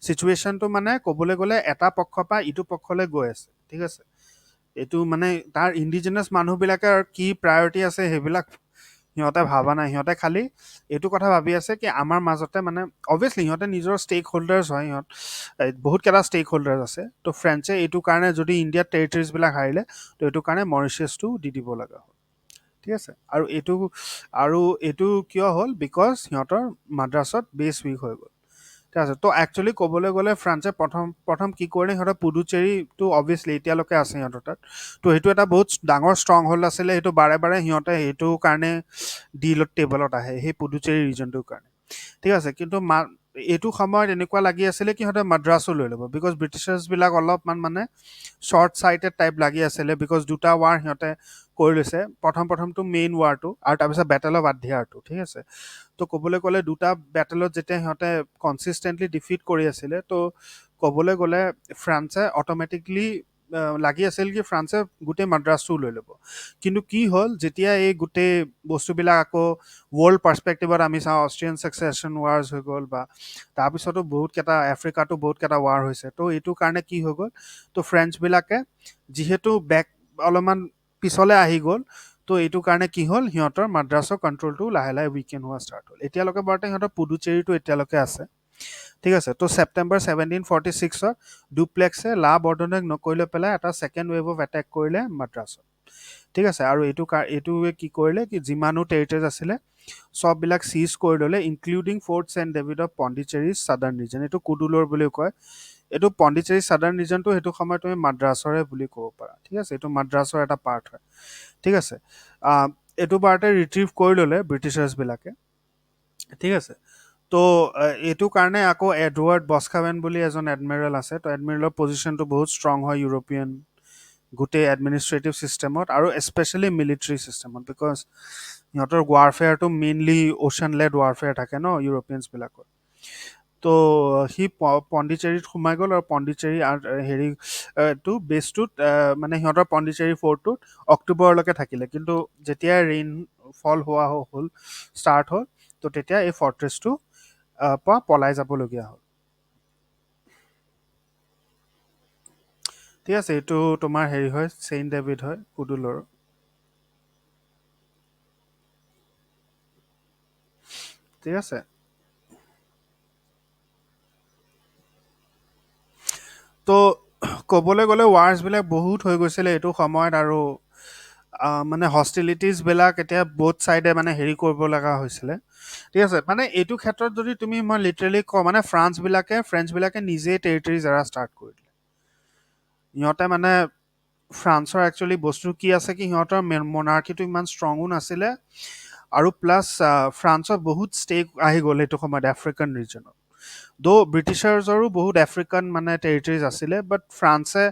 চিটুৱেশ্যনটো মানে ক'বলৈ গ'লে এটা পক্ষৰ পৰা ইটো পক্ষলৈ গৈ আছে। ঠিক আছে। এইটো মানে তাৰ ইণ্ডিজিনাছ মানুহবিলাকৰ কি প্ৰায়ৰিটি আছে সেইবিলাক সিহঁতে ভাবা নাই। সিহঁতে খালি এইটো কথা ভাবি আছে কি আমাৰ মাজতে, মানে অবভিয়াছলি সিহঁতে নিজৰ ষ্টেক হোল্ডাৰ্ছ হয়, বহুতকেইটা ষ্টেক হোল্ডাৰ্ছ আছে। তো ফ্ৰেঞ্চে এইটো কাৰণে যদি ইণ্ডিয়াত টেৰিটৰিজবিলাক হাৰিলে, তো এইটো কাৰণে মৰিচিয়াছটো দি দিব লগা হ'ল। ঠিক আছে। আৰু এইটো কিয় হ'ল, বিকজ সিহঁতৰ মাদ্ৰাছত বেছ উইক হৈ গ'ল। ঠিক আছে। তো একচুৱেলি ক'বলৈ গ'লে ফ্ৰান্সে প্ৰথম প্ৰথম কি কৰিলে, সিহঁতৰ পুডুচেৰীটো অবভিয়াছলি এতিয়ালৈকে আছে সিহঁতৰ তাত। তো সেইটো এটা বহুত ডাঙৰ ষ্ট্ৰং হোল্ড আছিলে। সেইটো বাৰে বাৰে সিহঁতে সেইটো কাৰণে ডিলত টেবলত আহে, সেই পুডুচেৰী ৰিজনটোৰ কাৰণে। ঠিক আছে। কিন্তু এইটো সময়ত এনেকুৱা লাগি আছিলে কি সিহঁতে মাদ্ৰাছো লৈ ল'ব, বিকজ ব্ৰিটিছাৰ্ছবিলাক অলপমান মানে শ্বৰ্ট চাইটেড টাইপ লাগি আছিলে, বিকজ দুটা ৱাৰ সিহঁতে কৰি লৈছে। প্ৰথমটো মেইন ৱাৰটো, আৰু তাৰপিছত বেটেল অফ আধ্যায়াৰটো। ঠিক আছে। তো ক'বলৈ গ'লে দুটা বেটেলত যেতিয়া সিহঁতে কনচিষ্টেণ্টলি ডিফিট কৰি আছিলে, তো ক'বলৈ গ'লে ফ্ৰান্সে অট'মেটিকলি লাগি আছিল কি ফ্ৰান্সে গোটেই মাদ্ৰাছটোও লৈ ল'ব। কিন্তু কি হ'ল, যেতিয়া এই গোটেই বস্তুবিলাক আকৌ ৱৰ্ল্ড পাৰ্চপেক্টিভত আমি চাওঁ, অষ্ট্ৰিয়ান ছাকচেছন ৱাৰ্ছ হৈ গ'ল, বা তাৰপিছতো বহুতকেইটা আফ্ৰিকাতো বহুতকেইটা ৱাৰ হৈছে। তো এইটো কাৰণে কি হৈ গ'ল, তো ফ্ৰেঞ্চবিলাকে যিহেতু অলপমান পিছলৈ আহি গ'ল, তো এইটো কাৰণে কি হ'ল, সিহঁতৰ মাদ্ৰাছৰ কণ্ট্ৰলটো লাহে লাহে উইকেন হোৱা ষ্টাৰ্ট হ'ল। এতিয়ালৈকে বাৰুতে সিহঁতৰ পুডুচেৰীটো এতিয়ালৈকে আছে। ঠিক আছে। তো ছেপ্টেম্বৰ 1746 ডুপ্লেক্সে লা বৰ্ডনেক নকৰি লৈ পেলাই এটা ছেকেণ্ড ৱেভ অফ এটেক কৰিলে মাদ্ৰাছত। ঠিক আছে। আৰু এইটোৱে কি কৰিলে কি যিমানো টেৰিটৰিজ আছিলে চববিলাক চিজ কৰি ল'লে including fort Saint David of Pondicherry southern region. এইটো কুডুলৰ বুলিও কয়। এইটো পণ্ডিচেৰী চাদাৰ্ণ ৰিজনটো সেইটো সময়ত তুমি মাদ্ৰাছৰে বুলি ক'ব পাৰা। ঠিক আছে, এইটো মাদ্ৰাছৰ এটা পাৰ্ট হয়। ঠিক আছে, আহ, এইটো পাৰ্টে ৰিট্ৰিভ কৰি ল'লে ব্ৰিটিছাৰ্ছবিলাকে। ঠিক আছে, তো এইটো কাৰণে আকৌ এডৱাৰ্ড বস্কাৱেন বুলি এজন এডমিৰেল আছে। তো এডমিৰেলৰ পজিশ্যনটো বহুত ষ্ট্ৰং হয় ইউৰোপিয়ান গোটেই এডমিনিষ্ট্ৰেটিভ ছিষ্টেমত আৰু স্পেচিয়েলি মিলিটাৰী ছিষ্টেমত, বিকজ সিহঁতৰ ৱাৰফেয়াৰটো মেইনলি অ'চেন লেড ৱাৰফেয়াৰ থাকে ন ইউৰোপিয়ানছবিলাকৰ। তো সি পণ্ডিচেৰীত সোমাই গ'ল আৰু পণ্ডিচেৰী হেৰি টো বেছটোত মানে সিহঁতৰ পণ্ডিচেৰী ফৰ্টটোত অক্টোবৰলৈকে থাকিলে। কিন্তু যেতিয়া ৰেইন ফল হোৱা হ'ল ষ্টাৰ্ট হ'ল, তো তেতিয়া এই ফৰ্ট্ৰেছটো পৰা পলাই যাবলগীয়া হ'ল। ঠিক আছে, এইটো তোমাৰ হেৰি হয় চেইণ্ট ডেভিড হয় কুডুলৰ। ঠিক আছে, তো ক'বলৈ গ'লে ৱাৰ্ছবিলাক বহুত হৈ গৈছিলে এইটো সময়ত আৰু মানে হষ্টিলিটিছবিলাক এতিয়া বহুত ছাইডে মানে হেৰি কৰিব লগা হৈছিলে। ঠিক আছে, মানে এইটো ক্ষেত্ৰত যদি তুমি মই লিটাৰেলি কওঁ মানে ফ্ৰেঞ্চবিলাকে নিজেই টেৰিটৰিজ এৰা ষ্টাৰ্ট কৰি দিলে। সিহঁতে মানে ফ্ৰান্সৰ একচুৱেলি বস্তু কি আছে কি সিহঁতৰ মনাৰ্কিটো ইমান ষ্ট্ৰঙো নাছিলে আৰু প্লাছ ফ্ৰান্সত বহুত ষ্টেক আহি গ'ল সেইটো সময়ত আফ্ৰিকান ৰিজনত। ব্ৰিটিছাৰ্ছৰো বহুত আফ্ৰিকান মানে টেৰিটৰিজ আছিলে, বাট ফ্ৰান্সে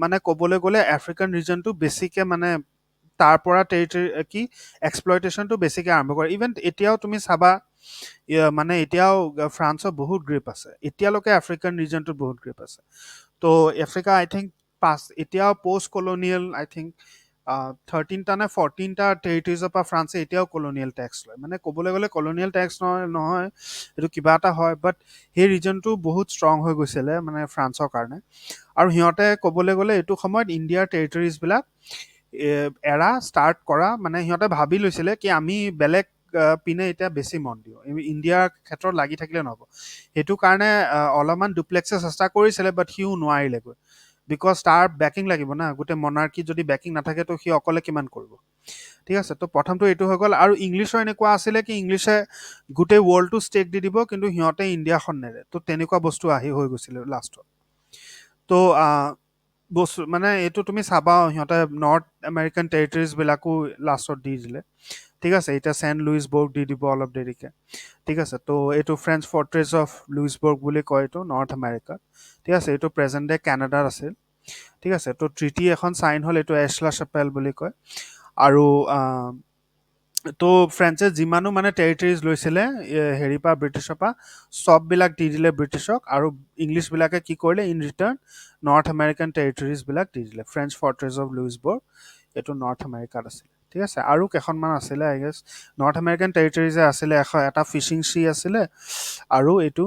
মানে ক'বলৈ গ'লে আফ্ৰিকান ৰিজনটো বেছিকে মানে তাৰ পৰা টেৰিটৰি কি এক্সপ্লয়টেশ্যনটো বেছিকে আৰম্ভ কৰে। ইভেন এতিয়াও তুমি চাবা মানে এতিয়াও ফ্ৰান্সৰ বহুত গ্ৰিপ আছে, এতিয়ালৈকে আফ্ৰিকান ৰিজনটোত বহুত গ্ৰিপ আছে। তো আফ্ৰিকা আই থিংক এতিয়াও পষ্ট কলনিয়েল আই থিংক 13টা নে 14টা টেৰিটৰিজৰ পৰা ফ্ৰান্সে এতিয়াও কলনিয়েল টেক্স লয়। মানে ক'বলৈ গ'লে কলনিয়েল টেক্স নহয় এইটো কিবা এটা হয়, বাট সেই ৰিজনটো বহুত ষ্ট্ৰং হৈ গৈছিলে মানে ফ্ৰান্সৰ কাৰণে। আৰু সিহঁতে ক'বলৈ গ'লে এইটো সময়ত ইণ্ডিয়াৰ টেৰিটৰিজবিলাক এৰা ষ্টাৰ্ট কৰা মানে সিহঁতে ভাবি লৈছিলে কি আমি বেলেগ পিনে এতিয়া বেছি মন দিওঁ, ইণ্ডিয়াৰ ক্ষেত্ৰত লাগি থাকিলে নহ'ব। সেইটো কাৰণে অলপমান ডুপ্লেক্সে চেষ্টা কৰিছিলে, বাট সিও নোৱাৰিলেগৈ, বিকজ তাৰ বেকিং লাগিব না। গোটেই মনাৰ্কিত যদি বেকিং নাথাকে তো সি অকলে কিমান কৰিব। ঠিক আছে, তো প্ৰথমটো এইটো হৈ গ'ল। আৰু ইংলিছৰ এনেকুৱা আছিলে কি ইংলিছে গোটেই ৱৰ্ল্ডটো ষ্টেক দি দিব কিন্তু সিহঁতে ইণ্ডিয়াখন নেৰে। তো তেনেকুৱা বস্তু হৈ গৈছিলে লাষ্টত। তো বস্তু মানে এইটো তুমি চাবা সিহঁতে নৰ্থ আমেৰিকান টেৰিটৰিজবিলাকো লাষ্টত দি দিলে। ঠিক আছে, এতিয়া চেণ্ট লুইচবৰ্গ দি দিব অলপ দেৰিকে। ঠিক আছে, তো এইটো ফ্ৰেঞ্চ ফৰ্ট্ৰেছ অফ লুইচবৰ্গ বুলি কয় এইটো নৰ্থ আমেৰিকাত। ঠিক আছে, এইটো প্ৰেজেণ্ট ডে কানাডাত আছিল। ঠিক আছে, তো ট্ৰিটি এখন চাইন হ'ল, এইটো এছলা চেপেল বুলি কয়। আৰু তো ফ্ৰেন্সে যিমানো মানে টেৰিটৰিজ লৈছিলে হেৰিৰ পৰা ব্ৰিটিছৰ পৰা চববিলাক দি দিলে ব্ৰিটিছক, আৰু ইংলিছবিলাকে কি কৰিলে ইন ৰিটাৰ্ণ নৰ্থ আমেৰিকান টেৰিটৰিজবিলাক দি দিলে। ফ্ৰেঞ্চ ফৰ্ট্ৰেছ অফ লুইচবৰ্গ এইটো নৰ্থ আমেৰিকাত আছিলে। ঠিক আছে, আৰু কেইখনমান আছিলে আই গেছ নৰ্থ আমেৰিকান টেৰিটৰিজে আছিলে, এটা ফিচিং চি আছিলে আৰু এইটো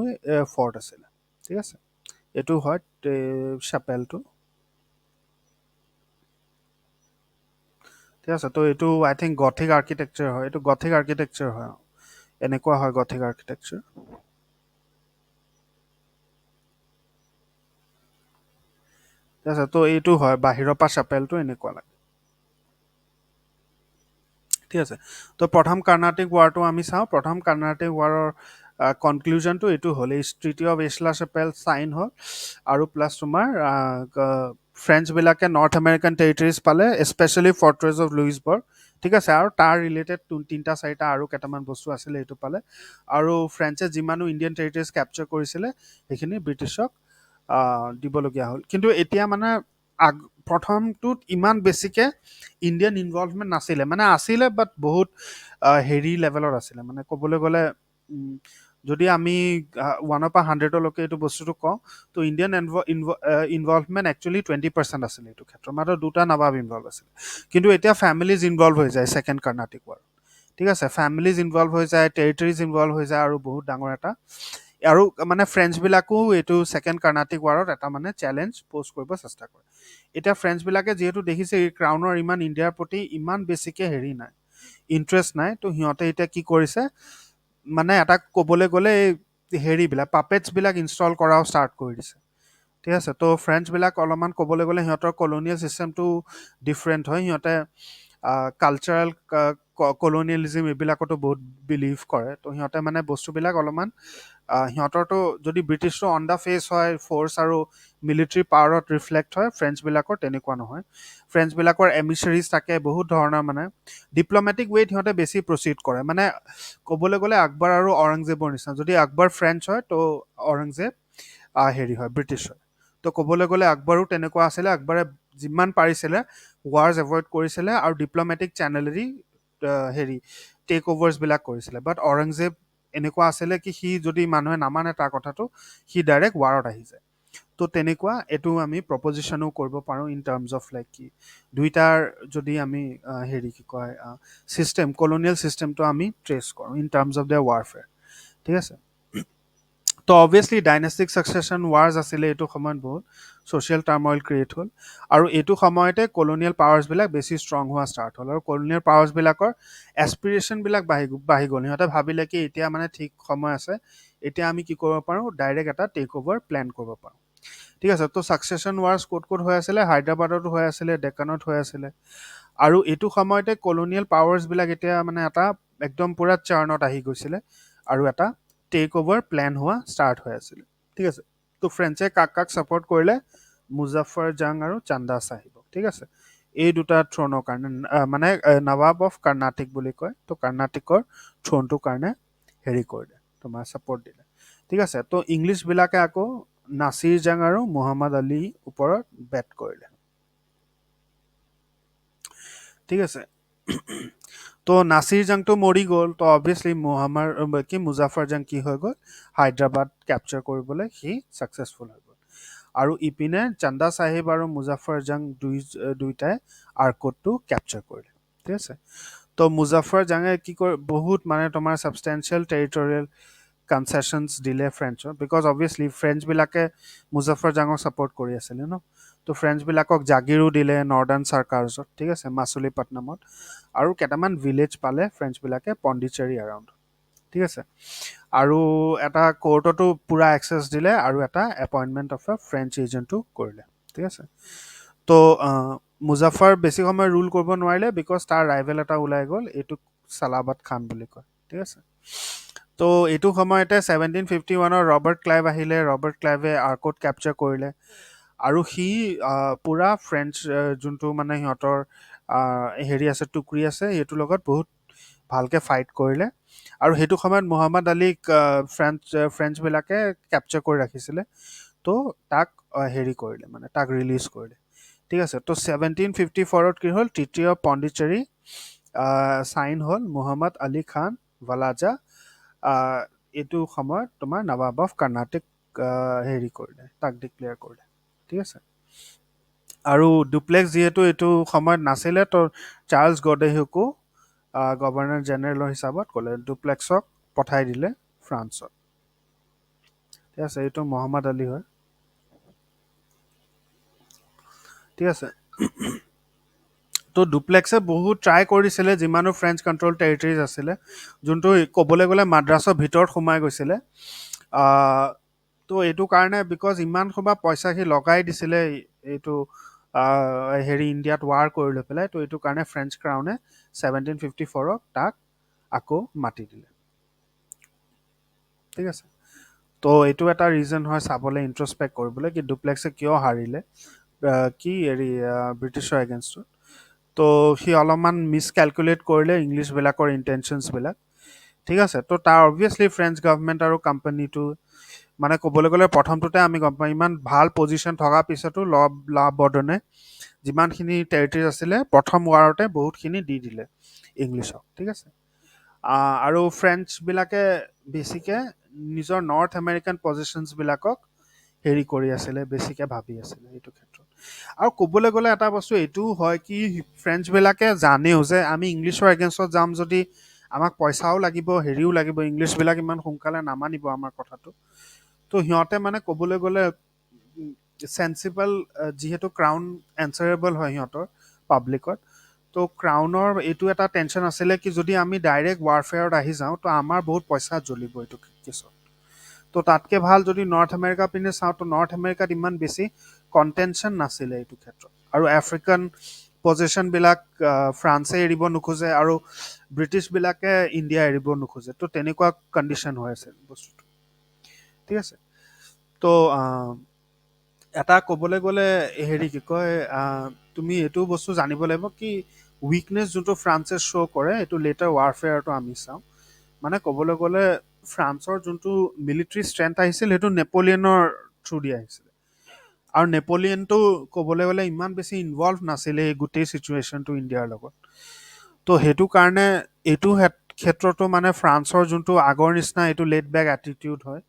ফৰ্ট আছিলে। ঠিক আছে, এইটো হয় চেপেলটো। ঠিক আছে, তো এইটো আই থিংক গথিক আৰ্কিটেকচাৰ হয়, এইটো গথিক আৰ্কিটেকচাৰ হয়। এনেকুৱা হয় গথিক আৰ্কিটেকচাৰ। ঠিক আছে, তো এইটো হয় বাহিৰৰ পৰা চেপেলটো এনেকুৱা লাগে। ঠিক আছে, তো প্ৰথম কাৰ্ণাটিক ৱাৰটো আমি চাওঁ। প্ৰথম কাৰ্ণাটিক ৱাৰৰ কনক্লুজনটো এইটো হ'ল, এই ট্ৰিটি অফ এছলা চেপেল চাইন হ'ল আৰু প্লাছ তোমাৰ ফ্ৰেঞ্চবিলাকে নৰ্থ আমেৰিকান টেৰিটৰিজ পালে, স্পেচিয়েলি ফৰ্ট্ৰেছ অফ লুইচবৰ্গ। ঠিক আছে, আৰু তাৰ ৰিলেটেড 3টা-4টা আৰু কেইটামান বস্তু আছিলে এইটো পালে। আৰু ফ্ৰেঞ্চে যিমানো ইণ্ডিয়ান টেৰিটৰিজ কেপচাৰ কৰিছিলে সেইখিনি ব্ৰিটিছক দিবলগীয়া হ'ল। কিন্তু এতিয়া মানে আগ প্ৰথমটোত ইমান বেছিকে ইণ্ডিয়ান ইনভলভমেণ্ট নাছিলে, মানে আছিলে বাট বহুত হেৰি লেভেলত আছিলে। মানে ক'বলৈ গ'লে যদি আমি 1ৰ পৰা 100লৈকে এইটো বস্তুটো কওঁ, তো ইণ্ডিয়ান ইনভলভমেণ্ট একচুৱেলি 20% আছিলে এইটো ক্ষেত্ৰত, মাত্ৰ 2টা নবাব ইনভলভ আছিলে। কিন্তু এতিয়া ফেমিলিজ ইনভলভ হৈ যায় ছেকেণ্ড কাৰ্ণাটিক ৱাৰ। ঠিক আছে, ফেমিলিজ ইনভলভ হৈ যায়, টেৰিটৰিজ ইনভলভ হৈ যায়, আৰু বহুত ডাঙৰ এটা আৰু মানে ফ্ৰেঞ্চবিলাকো এইটো ছেকেণ্ড কাৰ্ণাটিক ৱাৰত এটা মানে চেলেঞ্জ প'জ কৰিব চেষ্টা কৰে। এতিয়া ফ্ৰেঞ্চবিলাকে যিহেতু দেখিছে এই ক্ৰাউনৰ ইমান ইণ্ডিয়াৰ প্ৰতি ইমান বেছিকে হেৰি নাই, ইণ্টাৰেষ্ট নাই, তো সিহঁতে এতিয়া কি কৰিছে মানে এটা ক'বলৈ গ'লে এই হেৰিবিলাক পাপেটছবিলাক ইনষ্টল কৰাও ষ্টাৰ্ট কৰি দিছে। ঠিক আছে, তো ফ্ৰেঞ্চবিলাক অলপমান ক'বলৈ গ'লে সিহঁতৰ কলনিয়েল ছিষ্টেমটো ডিফাৰেণ্ট হয়। সিহঁতে কালচাৰেল কলনিয়েলিজিম এইবিলাকতো বহুত বিলিভ কৰে। তো সিহঁতে মানে বস্তুবিলাক অলপমান সিহঁতৰতো যদি ব্ৰিটিছটো অন দ্য ফেচ হয় ফ'ৰ্চ আৰু মিলিটাৰী পাৱাৰত ৰিফ্লেক্ট হয়, ফ্ৰেঞ্চবিলাকৰ তেনেকুৱা নহয়। ফ্ৰেঞ্চবিলাকৰ এমিচাৰিজ থাকে বহুত ধৰণৰ, মানে ডিপ্ল'মেটিক ৱেত সিহঁতে বেছি প্ৰচিড কৰে। মানে ক'বলৈ গ'লে আকবৰ আৰু ঔৰংজেবৰ নিচিনা। যদি আকবৰ ফ্ৰেঞ্চ হয় তো ঔৰংজেব হেৰি হয়, ব্ৰিটিছ হয়। তো ক'বলৈ গ'লে আকবৰো তেনেকুৱা আছিলে। আকবৰে যিমান পাৰিছিলে ৱাৰ্ছ এভইড কৰিছিলে আৰু ডিপ্ল'মেটিক চেনেলেদি হেৰি টেক অভাৰ্ছবিলাক কৰিছিলে। বাট ঔৰংজেব এনেকুৱা আছিলে কি সি যদি মানুহে নামানে তাৰ কথাটো, সি ডাইৰেক্ট ৱাৰত আহি যায়। তো তেনেকুৱা এইটো আমি প্ৰপজিশ্যনো কৰিব পাৰোঁ ইন টাৰ্মছ অফ লাইক কি দুইটাৰ যদি আমি হেৰি কি কয় ছিষ্টেম, কলনিয়েল ছিষ্টেমটো আমি ট্ৰেচ কৰোঁ in terms of the warfare. ঠিক আছে। তো অবভিয়াছলি ডাইনেষ্টিক ছাকচেছন ৱাৰ্ছ আছিলে এইটো সময়ত বহুত ছ'চিয়েল টাৰ্মইল ক্ৰিয়েট হ'ল। আৰু এইটো সময়তে কলনিয়েল পাৱাৰ্ছবিলাক বেছি ষ্ট্ৰং হোৱা ষ্টাৰ্ট হ'ল। আৰু কলনিয়েল পাৱাৰ্ছবিলাকৰ এছপিৰেশ্যনবিলাক বাঢ়ি গ'ল। সিহঁতে ভাবিলে কি এতিয়া মানে ঠিক সময় আছে, এতিয়া আমি কি কৰিব পাৰোঁ, ডাইৰেক্ট এটা টেক অভাৰ প্লেন কৰিব পাৰোঁ। ঠিক আছে। তো ছাকচেছন ৱাৰ্ছ ক'ত ক'ত হৈ আছিলে, হায়দৰাবাদতো হৈ আছিলে, ডেকানত হৈ আছিলে। আৰু এইটো সময়তে কলনিয়েল পাৱাৰ্ছবিলাক এতিয়া মানে এটা একদম পূৰা চাৰ্ণত আহি গৈছিলে আৰু এটা টেক অভাৰ প্লেন হোৱা ষ্টাৰ্ট হৈ আছিলে। ঠিক আছে। তো ফ্ৰেঞ্চে কাক কাক ছাপৰ্ট কৰিলে, মুজাফৰ জাং আৰু চান্দা চাহিবক। ঠিক আছে। এই দুটা থ্ৰনৰ কাৰণে মানে নৱাব অফ কৰ্ণাটিক বুলি কয়। তো কৰ্ণাটিকৰ থ্ৰনটোৰ কাৰণে হেৰি কৰিলে, তোমাৰ ছাপৰ্ট দিলে। ঠিক আছে। তো ইংলিছবিলাকে আকৌ নাছিৰ জাং আৰু মুহাম্মদ আলীৰ ওপৰত বেট কৰিলে। ঠিক আছে। তো নাছিৰ জাংটো মৰি গ'ল। তো অবভিয়াছলি মুজাফৰ জাং কি হৈ গ'ল, হায়দৰাবাদ কেপচাৰ কৰিবলৈ সি ছাকচেছফুল হৈ গ'ল। আৰু ইপিনে চান্দা চাহিব আৰু মুজাফৰ জাং দুইটাই আৰ্কোটটো কেপচাৰ কৰিলে। ঠিক আছে। তো মুজাফৰ জাঙে কি কৰে, বহুত মানে তোমাৰ ছাবষ্টেঞ্চিয়েল টেৰিটৰিয়েল কনচেশ্যনছ দিলে ফ্ৰেঞ্চক, বিকজ অবভিয়াছলি ফ্ৰেঞ্চবিলাকে মুজাফৰ জাঙক ছাপৰ্ট কৰি আছিলে ন। তো ফ্ৰেঞ্চবিলাকক জাগিৰো দিলে নৰ্দাৰ্ণ চাৰ্কাৰ্ছত। ঠিক আছে, মাচুলিপট্টনমত। আৰু কেইটামান ভিলেজ পালে ফ্ৰেঞ্চবিলাকে পণ্ডিচেৰী এৰাউণ্ড। ঠিক আছে। আৰু এটা কোৰ্টতো পূৰা একচেছ দিলে আৰু এটা এপইণ্টমেণ্ট অফ এ ফ্ৰেঞ্চ এজেণ্টো কৰিলে। ঠিক আছে। তো মুজাফৰ বেছি সময় ৰুল কৰিব নোৱাৰিলে, বিকজ তাৰ ৰাইভেল এটা ওলাই গ'ল, এইটোক চালাবাদ খান বুলি কয়। ঠিক আছে। তো এইটো সময়তে 1751 ৰবাৰ্ট ক্লাইভ আহিলে। ৰবাৰ্ট ক্লাইভে আৰ্কোট কেপচাৰ কৰিলে। আৰু সি পূৰা ফ্ৰেঞ্চ যোনটো মানে সিহঁতৰ হেৰি আছে, টুকুৰি আছে, সেইটোৰ লগত বহুত ভালকৈ ফাইট কৰিলে। আৰু সেইটো সময়ত মুহাম্মদ আলীক ফ্ৰেঞ্চবিলাকে কেপচাৰ কৰি ৰাখিছিলে। তো তাক হেৰি কৰিলে, মানে তাক ৰিলিজ কৰিলে। ঠিক আছে। তো 1754 কি হ'ল, তৃতীয় পণ্ডিচেৰী চাইন হ'ল। মুহাম্মদ আলী খান ৱালাজা এইটো সময়ত তোমাৰ নৱাব অফ কৰ্ণাটিক হেৰি কৰিলে, তাক ডিক্লেয়াৰ কৰিলে। ঠিক আছে। আৰু ডুপ্লেক্স যিহেতু এইটো সময়ত নাছিলে, তো চাৰ্লছ গডেহুকো গভৰ্ণৰ জেনেৰেলৰ হিচাপত ক'লে, ডুপ্লেক্সক পঠাই দিলে ফ্ৰান্সত। ঠিক আছে। এইটো মহম্মদ আলী হয়। ঠিক আছে। তো ডুপ্লেক্সে বহুত ট্ৰাই কৰিছিলে, যিমানো ফ্ৰেঞ্চ কণ্ট্ৰল টেৰিটৰিজ আছিলে, যোনটো ক'বলৈ গ'লে মাদ্ৰাছৰ ভিতৰত সোমাই গৈছিলে। তো এইটো কাৰণে বিকজ ইমান সোপা পইচা সি লগাই দিছিলে এইটো হেৰি ইণ্ডিয়াত ৱাৰ কৰি লৈ পেলাই। তো এইটো কাৰণে ফ্ৰেঞ্চ ক্ৰাউনে 1754 তাক আকৌ মাতি দিলে। ঠিক আছে। তো এইটো এটা ৰিজন হয় চাবলৈ, ইণ্ট্ৰস্পেক্ট কৰিবলৈ, কি ডুপ্লেক্সে কিয় হাৰিলে কি হেৰি ব্ৰিটিছৰ এগেইনষ্টত। তো সি অলপমান মিছকেলকুলেট কৰিলে ইংলিছবিলাকৰ ইণ্টেনশ্যনছবিলাক। ঠিক আছে। তো তাৰ অবভিয়াছলি ফ্ৰেঞ্চ গভৰ্ণমেণ্ট আৰু কোম্পানীটো মানে ক'বলৈ গ'লে প্ৰথমটোতে আমি গম পাওঁ, ইমান ভাল পজিশ্যন থকাৰ পিছতো লা বৰ্ডনে যিমানখিনি টেৰিটৰিজ আছিলে প্ৰথম ৱাৰতে বহুতখিনি দি দিলে ইংলিছক। ঠিক আছে। আৰু ফ্ৰেঞ্চবিলাকে বেছিকৈ নিজৰ নৰ্থ আমেৰিকান পজিশ্যনছবিলাকক হেৰি কৰি আছিলে, বেছিকৈ ভাবি আছিলে এইটো ক্ষেত্ৰত। আৰু ক'বলৈ গ'লে এটা বস্তু এইটোও হয় কি, ফ্ৰেঞ্চবিলাকে জানেও যে আমি ইংলিছৰ এগেইনষ্টত যাম যদি আমাক পইচাও লাগিব, হেৰিও লাগিব, ইংলিছবিলাক ইমান সোনকালে নামানিব আমাৰ কথাটো। তো সিহঁতে মানে ক'বলৈ গ'লে চেন্সিবল, যিহেতু ক্ৰাউন এনচাৰেবল হয় সিহঁতৰ পাব্লিকত। তো ক্ৰাউনৰ এইটো এটা টেনশ্যন আছিলে কি যদি আমি ডাইৰেক্ট ৱাৰফেয়াৰত আহি যাওঁ তো আমাৰ বহুত পইচা জ্বলিব এইটো কেছত। তো তাতকৈ ভাল যদি নৰ্থ আমেৰিকা পিনে চাওঁ, তো নৰ্থ আমেৰিকাত ইমান বেছি কণ্টেনশ্যন নাছিলে এইটো ক্ষেত্ৰত। আৰু আফ্ৰিকান পজিশ্যনবিলাক ফ্ৰান্সে এৰিব নোখোজে আৰু ব্ৰিটিছবিলাকে ইণ্ডিয়া এৰিব নোখোজে। তো তেনেকুৱা কণ্ডিশ্যন হৈ আছে বস্তুটো। ঠিক আছে। তো এটা ক'বলৈ গ'লে হেৰি কি কয়, তুমি এইটো বস্তু জানিব লাগিব কি উইকনেছ যোনটো ফ্ৰান্সে শ্ব' কৰে এইটো লেটাৰ ৱাৰফেয়াৰটো আমি চাওঁ। মানে ক'বলৈ গ'লে ফ্ৰান্সৰ যোনটো মিলিটাৰী ষ্ট্ৰেংথ আহিছিল সেইটো নেপলিয়নৰ থ্ৰু দি আহিছিলে। আৰু নেপলিয়নটো ক'বলৈ গ'লে ইমান বেছি ইনভলভ নাছিলে এই গোটেই চিটুৱেশ্যনটো ইণ্ডিয়াৰ লগত। তো সেইটো কাৰণে এইটো ক্ষেত্ৰতো মানে ফ্ৰান্সৰ যোনটো আগৰ নিচিনা এইটো লেট বেক এটিটিউড হয়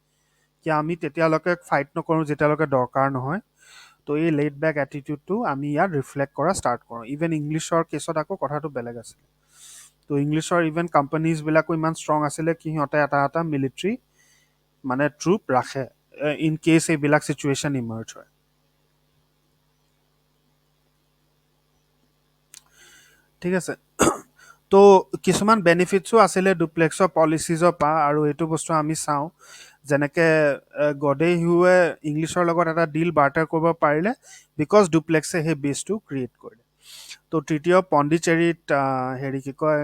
কি আমি তেতিয়ালৈকে ফাইট নকৰোঁ যেতিয়ালৈকে দৰকাৰ নহয়। তো এই লেট বেক এটিটিউডটো আমি ইয়াত ৰিফ্লেক্ট কৰা ষ্টাৰ্ট কৰোঁ। ইভেন ইংলিছৰ কেছত আকৌ কথাটো বেলেগ আছিলে। তো ইংলিছৰ ইভেন কোম্পানীজবিলাকো ইমান ষ্ট্ৰং আছিলে কি সিহঁতে এটা এটা মিলিটাৰী মানে ট্ৰুপ ৰাখে ইন কেছ এইবিলাক চিটুৱেশ্যন ইমাৰ্জ হয়। ঠিক আছে। তো কিছুমান বেনিফিটছো আছিলে ডুপ্লেক্সৰ পলিচিজৰ পৰা, আৰু এইটো বস্তু আমি চাওঁ যেনেকে গডে হিউৱে ইংলিছৰ লগত এটা ডিল বাৰ্টাৰ কৰিব পাৰিলে বিকজ ডুপ্লেক্সে সেই বেছটো ক্ৰিয়েট কৰিলে। তো তৃতীয় পণ্ডিচেৰীত হেৰি কি কয়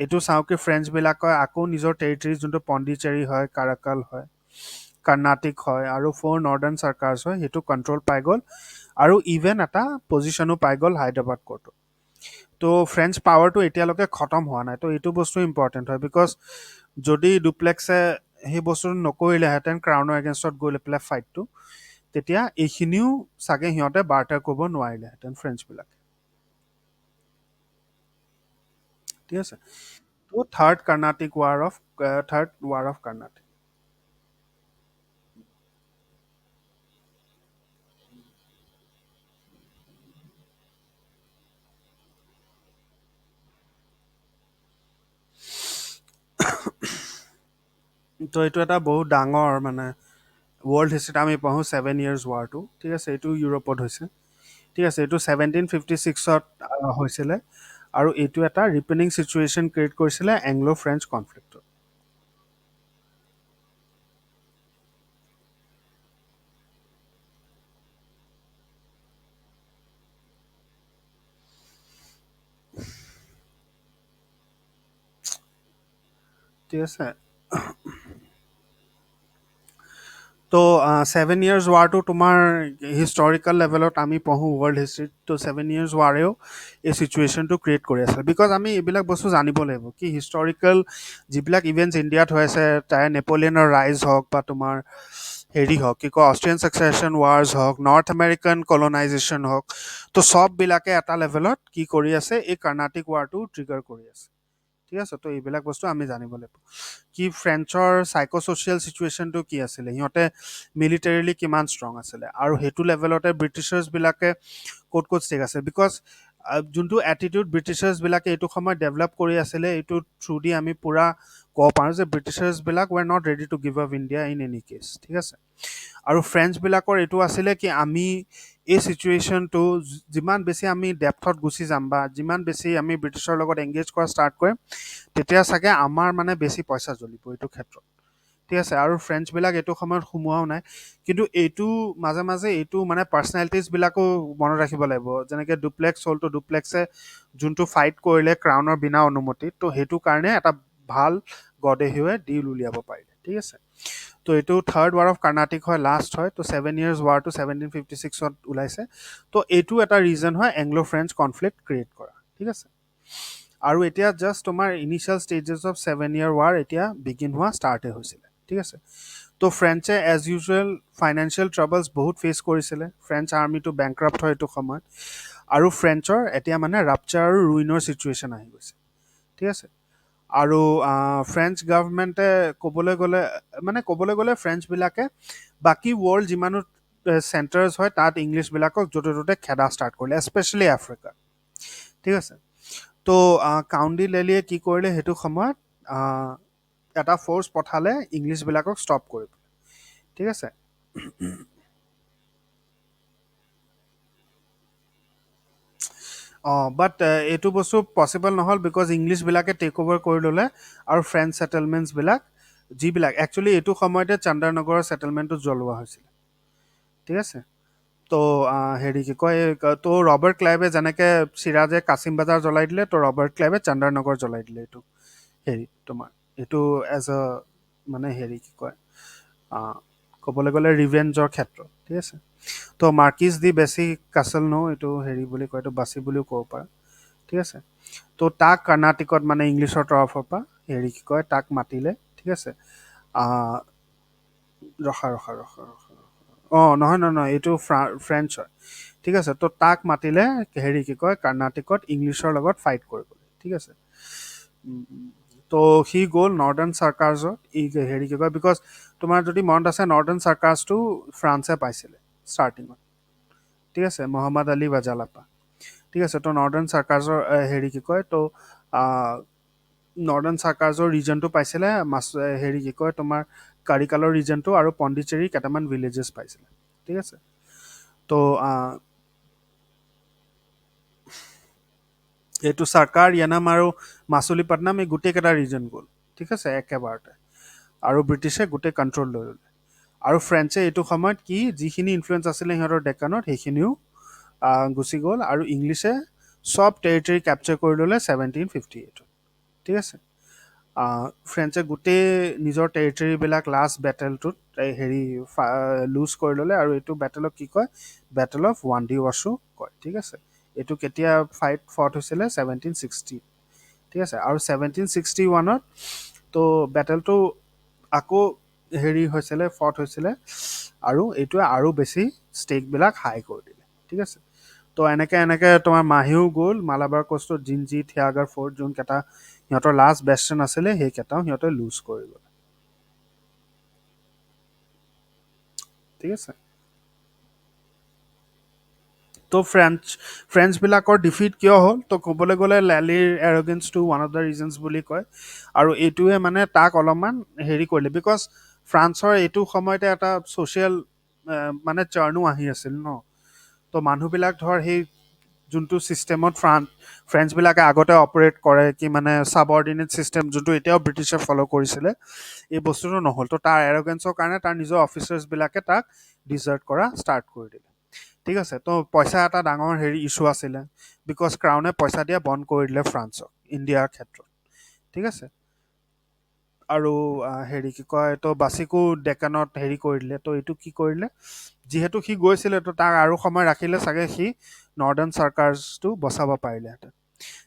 এইটো চাওঁ কি ফ্ৰেঞ্চবিলাকে আকৌ নিজৰ টেৰিটৰী যোনটো পণ্ডিচেৰী হয়, কাৰাকাল হয়, কৰ্ণাটিক হয় আৰু 4 নৰ্দাৰ্ণ চাৰ্কাৰ্ছ হয় সেইটো কণ্ট্ৰল পাই গ'ল, আৰু ইভেন এটা পজিশ্যনো পাই গ'ল হায়দৰাবাদ কোৰ্টত। তো ফ্ৰেঞ্চ পাৱাৰটো এতিয়ালৈকে খতম হোৱা নাই। তো এইটো বস্তু ইম্পৰ্টেণ্ট হয় বিকজ যদি ডুপ্লেক্সে সেই বস্তুটো নকৰিলেহেঁতেন ক্ৰাউনৰ এগেইনষ্টত গৈ লৈ পেলাই ফাইটটো, তেতিয়া এইখিনিও চাগে সিহঁতে বাৰ্টাৰ কৰিব নোৱাৰিলেহেঁতেন ফ্ৰেঞ্চবিলাকে। ঠিক আছে। তো থাৰ্ড ৱাৰ অফ কৰ্ণাটিক। তো এইটো এটা বহুত ডাঙৰ মানে ৱৰ্ল্ড হিষ্ট্ৰীত আমি পঢ়োঁ 7 years ৱাৰটো। ঠিক আছে। এইটো ইউৰোপত হৈছে। ঠিক আছে। এইটো 1756ত হৈছিলে, আৰু এইটো এটা ৰিপেনিং চিটুৱেশ্যন ক্ৰিয়েট কৰিছিলে এংলো ফ্ৰেঞ্চ কনফ্লিক্টত। ঠিক আছে। তো 7 years ৱাৰটো তোমাৰ হিষ্টৰিকেল লেভেলত আমি পঢ়োঁ ৱৰ্ল্ড হিষ্ট্ৰীত। তো 7 years ৱাৰেও এই চিটুৱেশ্যনটো ক্ৰিয়েট কৰি আছে বিকজ আমি এইবিলাক বস্তু জানিব লাগিব কি হিষ্টৰিকেল যিবিলাক ইভেণ্টছ ইণ্ডিয়াত হৈ আছে, তাৰে নেপলিয়নৰ ৰাইজ হওক বা তোমাৰ হেৰি হওক কি কয় অষ্ট্ৰিয়ান ছাকচেছন ৱাৰ্ছ হওক, নৰ্থ আমেৰিকান কলনাইজেশ্যন হওক, তো চববিলাকে এটা লেভেলত কি কৰি আছে এই কৰ্ণাটিক ৱাৰটো ট্ৰিগাৰ কৰি আছে। ঠিক আছে। তো এইবিলাক বস্তু আমি জানিব লাগিব কি ফ্ৰেঞ্চৰ চাইকো ছ'চিয়েল চিটুৱেশ্যনটো কি আছিলে, সিহঁতে মিলিটাৰীলি কিমান ষ্ট্ৰং আছিলে, আৰু সেইটো লেভেলতে ব্ৰিটিছাৰ্ছবিলাকে ক'ত ক'ত ষ্টেক আছে বিকজ যোনটো এটিটিউড ব্ৰিটিছাৰ্ছবিলাকে এইটো সময়ত ডেভেলপ কৰি আছিলে এইটো থ্ৰু দি আমি পূৰা ক'ব পাৰোঁ যে ব্ৰিটিছাৰ্ছবিলাক were not ready to give up India in any case. ঠিক আছে। আৰু ফ্ৰেঞ্চবিলাকৰ এইটো আছিলে কি আমি এই চিটুৱেশ্যনটো যিমান বেছি আমি ডেপথত গুচি যাম বা যিমান বেছি আমি ব্ৰিটিছৰ লগত এংগেজ কৰা ষ্টাৰ্ট কৰিম, তেতিয়া চাগে আমাৰ মানে বেছি পইচা জ্বলিব এইটো ক্ষেত্ৰত। ঠিক আছে। আৰু ফ্ৰেঞ্চবিলাক এইটো সময়ত সোমোৱাও নাই, কিন্তু এইটো মাজে মাজে এইটো মানে পাৰ্চনেলিটিজবিলাকো মনত ৰাখিব লাগিব। যেনেকৈ ডুপ্লেক্স হ'ল, তো ডুপ্লেক্সে যোনটো ফাইট কৰিলে ক্ৰাউনৰ বিনা অনুমতিত, তো সেইটো কাৰণে এটা ভাল গডেহিউৱে ডিল উলিয়াব পাৰিলে। ঠিক আছে। তো এইটো থাৰ্ড ৱাৰ অফ কৰ্ণাটিক হয়, লাষ্ট হয়। তো 7 years ৱাৰটো 1756ত ওলাইছে। তো এইটো এটা ৰিজন হয় এংলো ফ্ৰেঞ্চ কনফ্লিক্ট ক্ৰিয়েট কৰা। ঠিক আছে। আৰু এতিয়া জাষ্ট তোমাৰ initial stages of 7 year war এতিয়া বিগিন হোৱা ষ্টাৰ্টে হৈছিলে। ঠিক আছে। তো ফ্ৰেঞ্চে এজ ইউজুৱেল ফাইনেন্সিয়েল ট্ৰাবলছ বহুত ফেচ কৰিছিলে। ফ্ৰেঞ্চ আৰ্মিটো বেংক্ৰাপ্ট হয় এইটো সময়ত, আৰু ফ্ৰেঞ্চৰ এতিয়া মানে ৰাপচাৰ আৰু ৰুইনৰ চিটুৱেশ্যন আহি গৈছে। ঠিক আছে। আৰু ফ্ৰেঞ্চ গভৰ্ণমেণ্টে ক'বলৈ গ'লে ফ্ৰেঞ্চবিলাকে বাকী ৱৰ্ল্ড যিমানো চেণ্টাৰ্ছ হয় তাত ইংলিছবিলাকক য'তে ত'তে খেদা ষ্টাৰ্ট কৰিলে, স্পেচিয়েলি আফ্ৰিকা। ঠিক আছে। তো কাউণ্ডি লেলিয়ে কি কৰিলে সেইটো সময়ত আহ, এটা ফ'ৰ্চ পঠালে ইংলিছবিলাকক ষ্টপ কৰিব। ঠিক আছে। বাট এইটো বস্তু পচিবল নহ'ল বিকজ ইংলিছবিলাকে টেক অ'ভাৰ কৰি ল'লে, আৰু ফ্ৰেঞ্চ ছেটেলমেণ্টছবিলাক যিবিলাক একচুৱেলি এইটো সময়তে চন্দৰনগৰৰ ছেটেলমেণ্টটো জ্বলোৱা হৈছিলে। ঠিক আছে। তো হেৰি কি কয় তো ৰবাৰ্ট ক্লাইভে যেনেকে চিৰাজে কাছিম বাজাৰ জ্বলাই দিলে, তো ৰবাৰ্ট ক্লাইভে চন্দৰনগৰ জ্বলাই দিলে। এইটো হেৰি তোমাৰ এইটো এজ আ মানে হেৰি কি কয় আহ, ক'বলৈ গ'লে ৰিভেঞ্জৰ ক্ষেত্ৰত। ঠিক আছে। তো মাৰ্কিজ দি বেছি কাচল নো, এইটো হেৰি বুলি কয়, এইটো বাচি বুলিও ক'ব পাৰা। ঠিক আছে। তো তাক কৰ্ণাটিকত মানে ইংলিছৰ তৰফৰ পৰা হেৰি কি কয় তাক মাতিলে। ঠিক আছে। আহ, ৰখা ৰখা ৰখা ৰখা নহয় নহয় নহয়, এইটো ফ্ৰেঞ্চ হয়। ঠিক আছে। তো তাক মাতিলে হেৰি কি কয় কৰ্ণাটিকত ইংলিছৰ লগত ফাইট কৰিবলৈ। ঠিক আছে। উম, তো সি গ'ল নৰ্দাৰ্ণ চাৰ্কাৰ্ছত, হেৰি কি কয় বিকজ তোমাৰ যদি মনত আছে নৰ্দাৰ্ণ চাৰ্কাৰ্ছটো ফ্ৰান্সে পাইছিলে ষ্টাৰ্টিঙত। ঠিক আছে। মহম্মদ আলী ৱাজালাপা। ঠিক আছে। তো নৰ্দাৰ্ণ চাৰ্কাৰ্ছৰ হেৰি কি কয় তো নৰ্দাৰ্ণ চাৰ্কাৰ্ছৰ ৰিজনটো পাইছিলে হেৰি কি কয় তোমাৰ কাৰিকালৰ ৰিজনটো আৰু পণ্ডিচেৰী কেইটামান ভিলেজেছ পাইছিলে। ঠিক আছে। তো এইটো চাৰ্কাৰ য়ানাম আৰু মাচুলিপাটনাম এই গোটেইকেইটা ৰিজন গ'ল। ঠিক আছে একেবাৰতে। আৰু ব্ৰিটিছে গোটেই কণ্ট্ৰল লৈ ল'লে। আৰু ফ্ৰেঞ্চে এইটো সময়ত কি যিখিনি ইনফ্লুৱেঞ্চ আছিলে সিহঁতৰ ডেকানত সেইখিনিও গুচি গ'ল। আৰু ইংলিছে চব টেৰিটৰী কেপচাৰ কৰি ল'লে 1758। ঠিক আছে। ফ্ৰেঞ্চে গোটেই নিজৰ টেৰিটৰীবিলাক লাষ্ট বেটেলটোত হেৰি লুজ কৰি ল'লে। আৰু এইটো বেটেলক কি কয় বেটেল অফ ওৱান ডি ৱাছো কয়। ঠিক আছে। এইটো কেতিয়া ফট হৈছিলে 1760। ঠিক আছে। আৰু 1761ত তো বেটেলটো আকৌ হেৰি হৈছিলে ফট হৈছিলে। আৰু এইটোৱে আৰু বেছি ষ্টেকবিলাক হাই কৰি দিলে। ঠিক আছে। তো এনেকে এনেকে তোমাৰ মাহিও গ'ল মালাবাৰ কষ্টত জিনজি থিয়াগাৰ ফ'ৰ্ট যোনকেইটা সিহঁতৰ লাষ্ট বেষ্টন আছিলে সেইকেইটাও সিহঁতে লুজ কৰি গ'ল। ঠিক আছে। তো ফ্ৰেঞ্চবিলাকৰ ডিফিট কিয় হ'ল তো ক'বলৈ গ'লে লেলিৰ এৰগেঞ্চটো ওৱান অফ দ্য ৰিজনছ বুলি কয়। আৰু এইটোৱে মানে তাক অলপমান হেৰি কৰিলে বিকজ ফ্ৰান্সৰ এইটো সময়তে এটা ছ'চিয়েল মানে চাৰ্ণো আহি আছিল ন। তো মানুহবিলাক ধৰ সেই যোনটো ছিষ্টেমত ফ্ৰেঞ্চবিলাকে আগতে অপাৰেট কৰে কি মানে ছাবঅৰ্ডিনেট ছিষ্টেম যোনটো এতিয়াও ব্ৰিটিছে ফ'ল' কৰিছিলে, এই বস্তুটো নহ'ল। তো তাৰ এৰগেঞ্চৰ কাৰণে তাৰ নিজৰ অফিচাৰ্ছবিলাকে তাক ডিজাৰ্ট কৰা ষ্টাৰ্ট কৰি দিলে। ঠিক আছে। তো পইচা এটা ডাঙৰ হেৰি ইছ্যু আছিলে বিকজ ক্ৰাউনে পইচা দিয়া বন্ধ কৰি দিলে ফ্ৰান্সক ইণ্ডিয়াৰ ক্ষেত্ৰত। ঠিক আছে। আৰু হেৰি কি কয় তো বাচিকো ডেকানত হেৰি কৰি দিলে। তো এইটো কি কৰিলে যিহেতু সি গৈছিলে তো তাক আৰু সময় ৰাখিলে চাগে সি নৰ্দাৰ্ণ চাৰ্কাৰ্ছটো বচাব পাৰিলেহেঁতেন।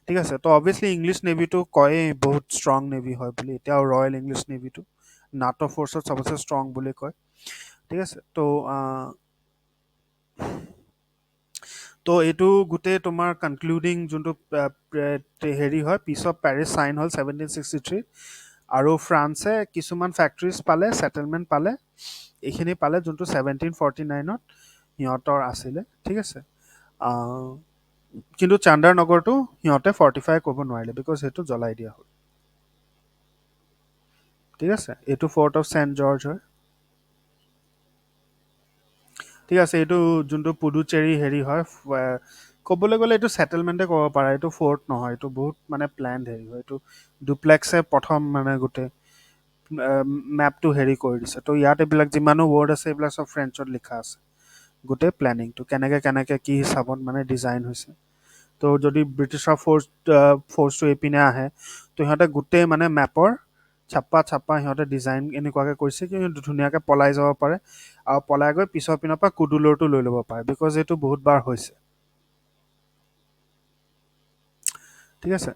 ঠিক আছে। তো অবভিয়াছলি ইংলিছ নেভিটো কয়েই বহুত ষ্ট্ৰং নেভি হয় বুলি, এতিয়াও ৰয়েল ইংলিছ নেভিটো নাটো ফ'ৰ্চত চবচে ষ্ট্ৰং বুলি কয়। ঠিক আছে। তো এইটো গোটেই তোমাৰ কনক্লুডিং যোনটো হেৰি হয় পিচ অফ পেৰিছ চাইন হ'ল 1763। আৰু ফ্ৰান্সে কিছুমান ফেক্টৰিজ পালে ছেটেলমেণ্ট পালে এইখিনি পালে যোনটো 1749ত সিহঁতৰ আছিলে। ঠিক আছে। আহ, কিন্তু চাণ্ডাৰ নগৰটো সিহঁতে ফৰ্টিফাই কৰিব নোৱাৰিলে বিকজ সেইটো জ্বলাই দিয়া হ'ল। ঠিক আছে। এইটো ফৰ্ট অফ চেণ্ট জৰ্জ হয়। ঠিক আছে। এইটো যোনটো পুডুচেৰী হেৰি হয় ক'বলৈ গ'লে এইটো ছেটেলমেণ্টে ক'ব পাৰা, এইটো ফৰ্ট নহয়, এইটো বহুত মানে প্লেন হেৰি হয়। এইটো ডুপ্লেক্সে প্ৰথম মানে গোটেই মেপটো হেৰি কৰি দিছে। তো ইয়াত এইবিলাক যিমানো ৱৰ্ড আছে এইবিলাক চব ফ্ৰেঞ্চত লিখা আছে। গোটেই প্লেনিংটো কেনেকে কেনেকে কি হিচাপত মানে ডিজাইন হৈছে। তো যদি ব্ৰিটিছৰ ফ'ৰ্চটো এইপিনে আহে তো সিহঁতে গোটেই মানে মেপৰ চাপ্পা সিহঁতে ডিজাইন এনেকুৱাকে কৰিছে কি সিহঁতে ধুনীয়াকে পলাই যাব পাৰে। আৰু পলাই গৈ পিছৰ পিনৰ পৰা কুডুলৰটো লৈ ল'ব পাৰে বিকজ এইটো বহুত বাৰ হৈছে। ঠিক আছে।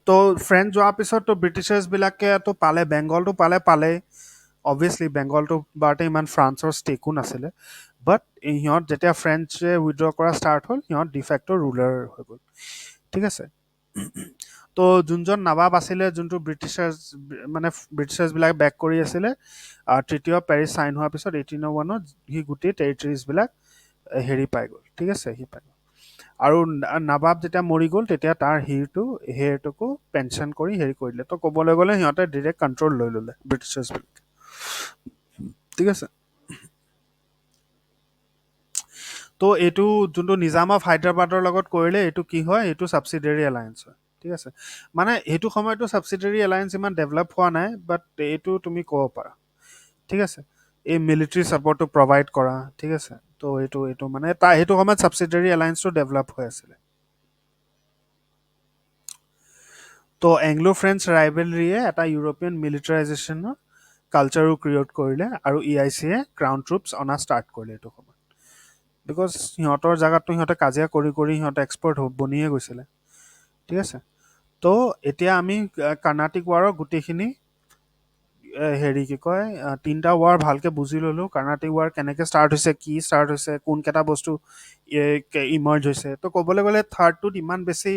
তো ফ্ৰেঞ্চ যোৱাৰ পিছততো ব্ৰিটিছাৰ্ছবিলাকেতো পালে বেংগলটো পালেই অবভিয়াছলি বেংগলটো বাৰতে ইমান ফ্ৰান্সৰ ষ্টেকো নাছিলে। বাট সিহঁত যেতিয়া ফ্ৰেঞ্চে উইড্ৰ কৰা ষ্টাৰ্ট হ'ল সিহঁত ডিফেক্টৰ ৰুলাৰ হৈ গ'ল। ঠিক আছে। তো যোনজন নাবাব আছিলে যোনটো মানে ব্ৰিটিছাৰ্ছবিলাক বেক কৰি আছিলে তৃতীয় পেৰিছ চাইন হোৱাৰ পিছত 1801ত সি গোটেই টেৰিটৰিজবিলাক হেৰি পাই গ'ল। ঠিক আছে। সি পাই গ'ল। আৰু নাবাব যেতিয়া মৰি গ'ল তেতিয়া তাৰ হেৰটোকো পেঞ্চন কৰি হেৰি কৰি দিলে। তো ক'বলৈ গ'লে সিহঁতে ডিৰেক্ট কণ্ট্ৰল লৈ ল'লে ব্ৰিটিছাৰ্ছবিলাকে। ঠিক আছে। তো এইটো যোনটো নিজাম অফ হায়দৰাবাদৰ লগত কৰিলে এইটো কি হয় এইটো ছাবচিডিয়াৰী এলায়েন্স হয়। ঠিক আছে। মানে সেইটো সময়তো ছাবচিডিয়াৰী এলায়েন্স ইমান ডেভেলপ হোৱা নাই বাট এইটো তুমি ক'ব পাৰা। ঠিক আছে। এই মিলিটাৰী ছাপৰ্টটো প্ৰভাইড কৰা। ঠিক আছে। তো এইটো মানে সেইটো সময়ত ছাবচিডাৰী এলায়েন্সটো ডেভেলপ হৈ আছিলে। তো এংলো ফ্ৰেঞ্চ ৰাইভেলৰীয়ে এটা ইউৰোপিয়ান মিলিটাৰাইজেশ্যনৰ কালচাৰো ক্ৰিয়েট কৰিলে আৰু EIC-য়ে গ্ৰাউণ্ড ট্ৰুপছ অনা ষ্টাৰ্ট কৰিলে এইটো সময়ত। বিকজ সিহঁতৰ জেগাততো সিহঁতে কাজিয়া কৰি কৰি সিহঁতে এক্সপাৰ্ট বনিয়ে গৈছিলে। ঠিক আছে। তো এতিয়া আমি কৰ্ণাটিক ৱাৰৰ গোটেইখিনি হেৰি কি কয় তিনিটা ৱাৰ ভালকে বুজি ল'লো। কৰ্ণাটিক ৱাৰ কেনেকৈ ষ্টাৰ্ট হৈছে, কি ষ্টাৰ্ট হৈছে, কোনকেইটা বস্তু ইমাৰ্জ হৈছে। তো ক'বলৈ গ'লে থাৰ্ডটোত ইমান বেছি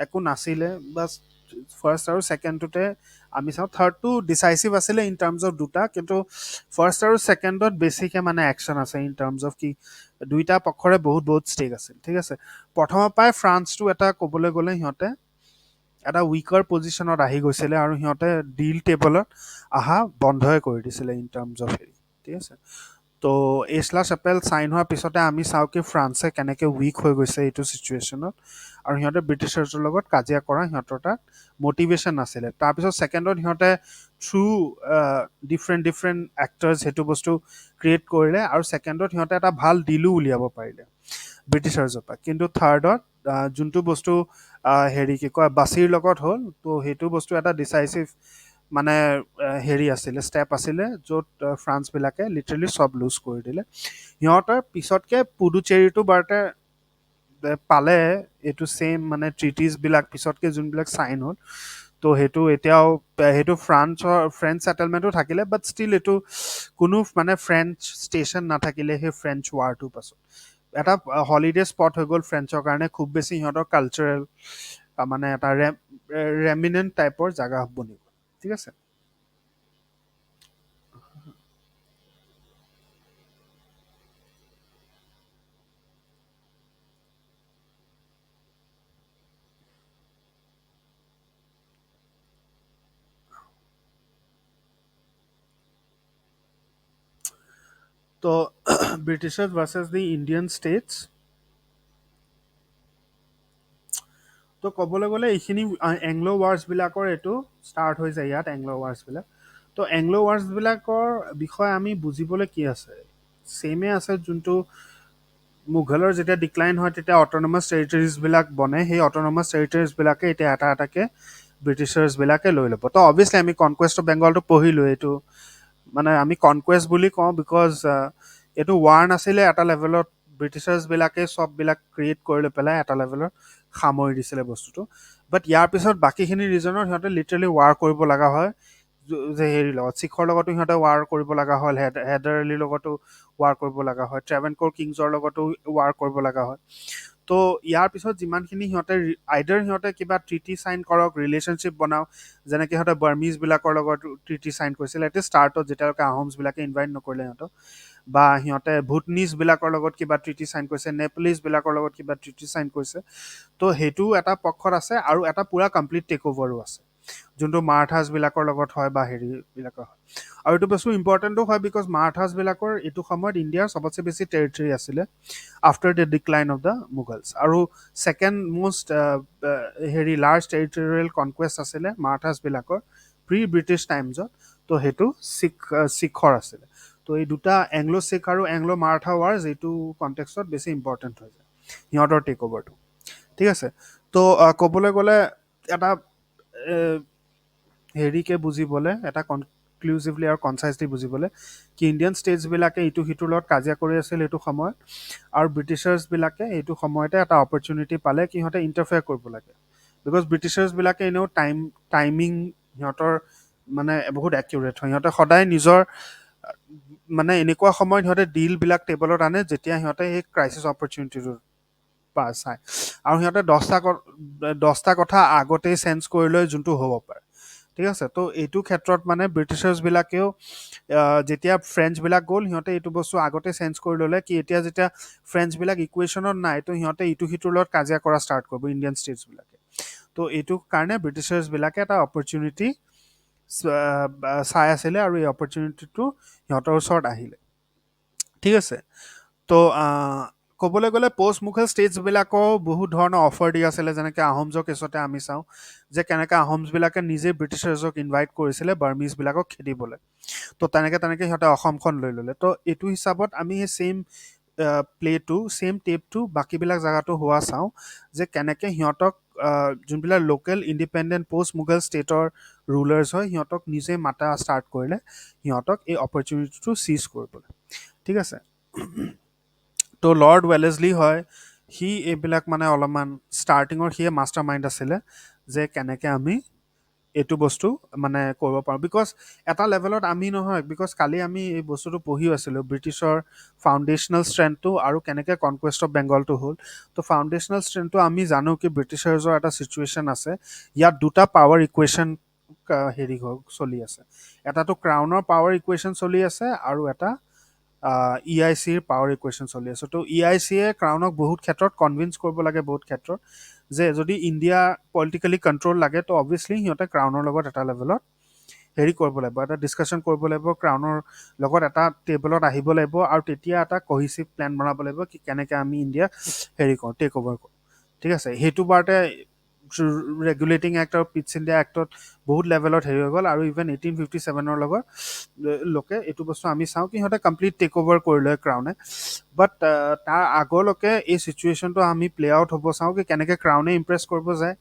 একো নাছিলে, বাছ ফাৰ্ষ্ট আৰু ছেকেণ্ডটোতে আমি চাওঁ। থাৰ্ডটো ডিচাইচিভ আছিলে ইন টাৰ্মছ অফ দুটা, কিন্তু ফাৰ্ষ্ট আৰু ছেকেণ্ডত বেছিকৈ মানে একশ্যন আছে ইন টাৰ্মছ অফ কি দুইটা পক্ষৰে বহুত বহুত ষ্টেক আছিল। ঠিক আছে। প্ৰথমৰ পৰাই ফ্ৰান্সটো এটা ক'বলৈ গ'লে সিহঁতে এটা উইকাৰ পজিশ্যনত আহি গৈছিলে আৰু সিহঁতে ডিল টেবলত অহা বন্ধই কৰি দিছিলে ইন টাৰ্মছ অফ হেৰি। ঠিক আছে। তো এইছলা চেপেল চাইন হোৱাৰ পিছতে আমি চাওঁ কি ফ্ৰান্সে কেনেকৈ উইক হৈ গৈছে এইটো চিটুৱেশ্যনত, আৰু সিহঁতে ব্ৰিটিছাৰ্ছৰ লগত কাজিয়া কৰা সিহঁতৰ তাত মটিভেশ্যন নাছিলে। তাৰপিছত ছেকেণ্ডত সিহঁতে থ্ৰু ডিফাৰেণ্ট এক্টাৰ্ছ সেইটো বস্তু ক্ৰিয়েট কৰিলে আৰু ছেকেণ্ডত সিহঁতে এটা ভাল ডিলো উলিয়াব পাৰিলে ব্ৰিটিছাৰ্ছৰ পৰা। কিন্তু থাৰ্ডত যোনটো বস্তু হেৰি কি কয় বাছিৰ লগত হ'ল, তো সেইটো বস্তু এটা ডিচাইচিভ মানে হেৰি আছিলে, ষ্টেপ আছিলে, য'ত ফ্ৰান্সবিলাকে লিটাৰেলি চব লুজ কৰি দিলে। সিহঁতৰ পিছতকে পুডুচেৰীটো বাৰতে পালে এইটো ছেইম মানে ট্ৰিটিজবিলাক পিছতকে যোনবিলাক চাইন হ'ল। তো সেইটো এতিয়াও সেইটো ফ্ৰেঞ্চ ছেটেলমেণ্টো থাকিলে, বাট ষ্টিল এইটো কোনো মানে ফ্ৰেঞ্চ ষ্টেচন নাথাকিলে সেই ফ্ৰেঞ্চ ৱাৰটোৰ পাছত। এটা হলিডে স্পট হৈ গ'ল ফ্ৰেঞ্চৰ কাৰণে, খুব বেছি সিহঁতৰ কালচাৰেল মানে এটা ৰেমিনেণ্ট টাইপৰ জেগা বনি গ'ল। ঠিক আছে। তো ব্ৰিটিছাৰ্ছ ভাৰ্চেছ দি ইণ্ডিয়ান ষ্টেটছ। তো ক'বলৈ গ'লে এইখিনি এংলো ৱাৰ্ছবিলাকৰ এইটো ষ্টাৰ্ট হৈ যায় ইয়াত, এংলো ৱাৰ্ছবিলাক। তো এংলো ৱাৰ্ছবিলাকৰ বিষয়ে আমি বুজিবলৈ কি আছে, ছেইমে আছে যোনটো মোগলৰ যেতিয়া ডিক্লাইন হয় তেতিয়া অট'নমাছ টেৰিটৰিজবিলাক বনে, সেই অট'নমাছ টেৰিটৰিজবিলাকে এতিয়া এটা এটাকৈ ব্ৰিটিছাৰ্ছবিলাকে লৈ ল'ব। তো অবভিয়াছলি আমি কনকুৱেষ্ট অফ বেংগলটো পঢ়িলোঁ, এইটো মানে আমি কনকুৱেষ্ট বুলি কওঁ বিকজ এইটো ৱাৰ নাছিলে, এটা লেভেলত ব্ৰিটিছাৰ্ছবিলাকে চববিলাক ক্ৰিয়েট কৰি লৈ পেলাই এটা লেভেলত সামৰি দিছিলে বস্তুটো। বাট ইয়াৰ পিছত বাকীখিনি ৰিজনৰ সিহঁতে লিটাৰেলি ৱাৰ কৰিব লগা হয়, যে হেৰিৰ লগত শিখৰ লগতো সিহঁতে ৱাৰ কৰিব লগা হ'ল, হেডাৰ আলীৰ লগতো ৱাৰ কৰিব লগা হয়, ট্ৰেভেনক'ৰ কিংছৰ লগতো ৱাৰ কৰিব লগা হয়। তো ইয়াৰ পিছত যিমানখিনি সিহঁতে আইদাৰ সিহঁতে কিবা ট্ৰিটি চাইন কৰক, ৰিলেশ্যনশ্বিপ বনাওক, যেনেকৈ সিহঁতে বাৰ্মিজবিলাকৰ লগত ট্ৰিটি চাইন কৰিছিলে এট ষ্টাৰ্টত যেতিয়ালৈকে আহোমছবিলাকে ইনভাইট নকৰিলে সিহঁতক, বা সিহঁতে ভুটনিজবিলাকৰ লগত কিবা ট্ৰিটি চাইন কৰিছে, নেপালিজবিলাকৰ লগত কিবা ট্ৰিটি চাইন কৰিছে। তো সেইটো এটা পক্ষত আছে, আৰু এটা পূৰা কমপ্লিট টেক অভাৰো আছে যোনটো মাৰাঠাছবিলাকৰ লগত হয় বা হেৰিবিলাকৰ হয়। আৰু এইটো বস্তু ইম্পৰ্টেণ্টো হয় বিকজ মাৰাঠাছবিলাকৰ এইটো সময়ত ইণ্ডিয়াৰ চবতছে বেছি টেৰিটৰী আছিলে after the decline of the Mughals, আৰু ছেকেণ্ড মষ্ট হেৰি লাৰ্জ টেৰিটৰিয়েল কনকুৱেষ্ট আছিলে মাৰাঠাছবিলাকৰ প্ৰি ব্ৰিটিছ টাইমছত। তো সেইটো শিখৰ আছিলে। তো এই দুটা এংলো শিখ আৰু এংলো মাৰাঠা ৱাৰ্ছ এইটো কণ্টেক্সত বেছি ইম্পৰ্টেণ্ট হৈ যায় সিহঁতৰ টেক অভাৰটো। ঠিক আছে। তো ক'বলৈ গ'লে এটা হেৰিকে বুজিবলৈ, এটা কনক্লুচিভলি আৰু কনচাইজলি বুজিবলৈ কি ইণ্ডিয়ান ষ্টেটছবিলাকে ইটো সিটোৰ লগত কাজিয়া কৰি আছিল এইটো সময়ত, আৰু ব্ৰিটিছাৰ্ছবিলাকে এইটো সময়তে এটা অপৰচুনিটি পালে কি সিহঁতে ইণ্টাৰফেয়াৰ কৰিব লাগে। বিকজ ব্ৰিটিছাৰ্ছবিলাকে এনেও টাইমিং সিহঁতৰ মানে বহুত একিউৰেট হয়, সিহঁতে সদায় নিজৰ মানে এনেকুৱা সময়ত সিহঁতে ডিলবিলাক টেবলত আনে যেতিয়া সিহঁতে সেই ক্ৰাইচিছ অপৰচুনিটিটো চায়, আৰু সিহঁতে দহটা কথা আগতেই চেঞ্জ কৰি লয় যোনটো হ'ব পাৰে। ঠিক আছে। তো এইটো ক্ষেত্ৰত মানে ব্ৰিটিছাৰ্ছবিলাকেও যেতিয়া ফ্ৰেঞ্চবিলাক গ'ল সিহঁতে এইটো বস্তু আগতে চেঞ্জ কৰি ল'লে কি এতিয়া যেতিয়া ফ্ৰেঞ্চবিলাক ইকুৱেশ্যনত নাই, তো সিহঁতে ইটো সিটোৰ লগত কাজিয়া কৰা ষ্টাৰ্ট কৰিব ইণ্ডিয়ান ষ্টেটছবিলাকে। তো এইটো কাৰণে ব্ৰিটিছাৰ্ছবিলাকে এটা অপৰচুনিটি চাই আছিলে, আৰু এই অপৰচুনিটিটো সিহঁতৰ ওচৰত আহিলে। ঠিক আছে। তো ক'বলৈ গ'লে পষ্ট মুঘল ষ্টেটছবিলাকেও বহুত ধৰণৰ অফাৰ দি আছিলে, যেনেকৈ আহোমজৰ কেছতে আমি চাওঁ যে কেনেকৈ আহোমছবিলাকে নিজে ব্ৰিটিছাৰ্ছক ইনভাইট কৰিছিলে বাৰ্মিজবিলাকক খেদিবলৈ। তো তেনেকৈ সিহঁতে অসমখন লৈ ল'লে। তো এইটো হিচাপত আমি সেই ছেইম প্লেটো ছেইম টেপটো বাকীবিলাক জেগাতো হোৱা চাওঁ যে কেনেকৈ সিহঁতক যোনবিলাক লোকেল ইণ্ডিপেণ্ডেণ্ট পষ্ট মোগল ষ্টেটৰ ৰুলাৰ্ছ হয় সিহঁতক নিজে মাতা ষ্টাৰ্ট কৰিলে সিহঁতক এই অপৰচুনিটিটো চিজ কৰিবলৈ ঠিক আছে তো লৰ্ড ৱেলেছলি হয় সি এইবিলাক মানে অলপমান ষ্টাৰ্টিঙৰ সিয়ে মাষ্টাৰ মাইণ্ড আছিলে যে কেনেকৈ আমি এইটো বস্তু মানে কৰিব পাৰোঁ বিকজ এটা লেভেলত আমি নহয় বিকজ কালি আমি এই বস্তুটো পঢ়িও আছিলোঁ ব্ৰিটিছৰ ফাউণ্ডেশ্যনেল ষ্ট্ৰেংথটো আৰু কেনেকৈ কনকুৱেষ্ট অফ বেংগলটো হ'ল তো ফাউণ্ডেশ্যনেল ষ্ট্ৰেংথটো আমি জানো কি ব্ৰিটিছাৰ্ছৰ এটা ছিটুৱেশ্যন আছে ইয়াত দুটা পাৱাৰ ইকুৱেশ্যন হেৰি চলি আছে এটাটো ক্ৰাউনৰ পাৱাৰ ইকুৱেশ্যন চলি আছে আৰু এটা ই আই চিৰ পাৱাৰ ইকুৱেশ্যন চলি আছে তো ই আই চিয়ে ক্ৰাউনক বহুত ক্ষেত্ৰত কনভিন্স কৰিব লাগে বহুত ক্ষেত্ৰত যে যদি ইণ্ডিয়া পলিটিকেলি কণ্ট্ৰল লাগে তো অবভিয়াছলি সিহঁতে ক্ৰাউনৰ লগত এটা লেভেলত হেৰি কৰিব লাগিব এটা ডিছকাশ্যন কৰিব লাগিব ক্ৰাউনৰ লগত এটা টেবলত আহিব লাগিব আৰু তেতিয়া এটা কহিচিভ প্লেন বনাব লাগিব কি কেনেকৈ আমি ইণ্ডিয়াক হেৰি কৰোঁ টেক অভাৰ কৰোঁ ঠিক আছে সেইটো বাৰতে ৰেগুলেটিং এক্ট আৰু পিটছ ইণ্ডিয়া এক্টত বহুত লেভেলত হেৰি হৈ গ'ল আৰু ইভেন 1857 লগত লোকে এইটো বস্তু আমি চাওঁ কি সিহঁতে কমপ্লিট টেক অভাৰ কৰি লয় ক্ৰাউনে বাট তাৰ আগলৈকে এই চিটুৱেশ্যনটো আমি প্লে আউট হ'ব চাওঁ কি কেনেকৈ ক্ৰাউনে ইমপ্ৰেছ কৰিব যায়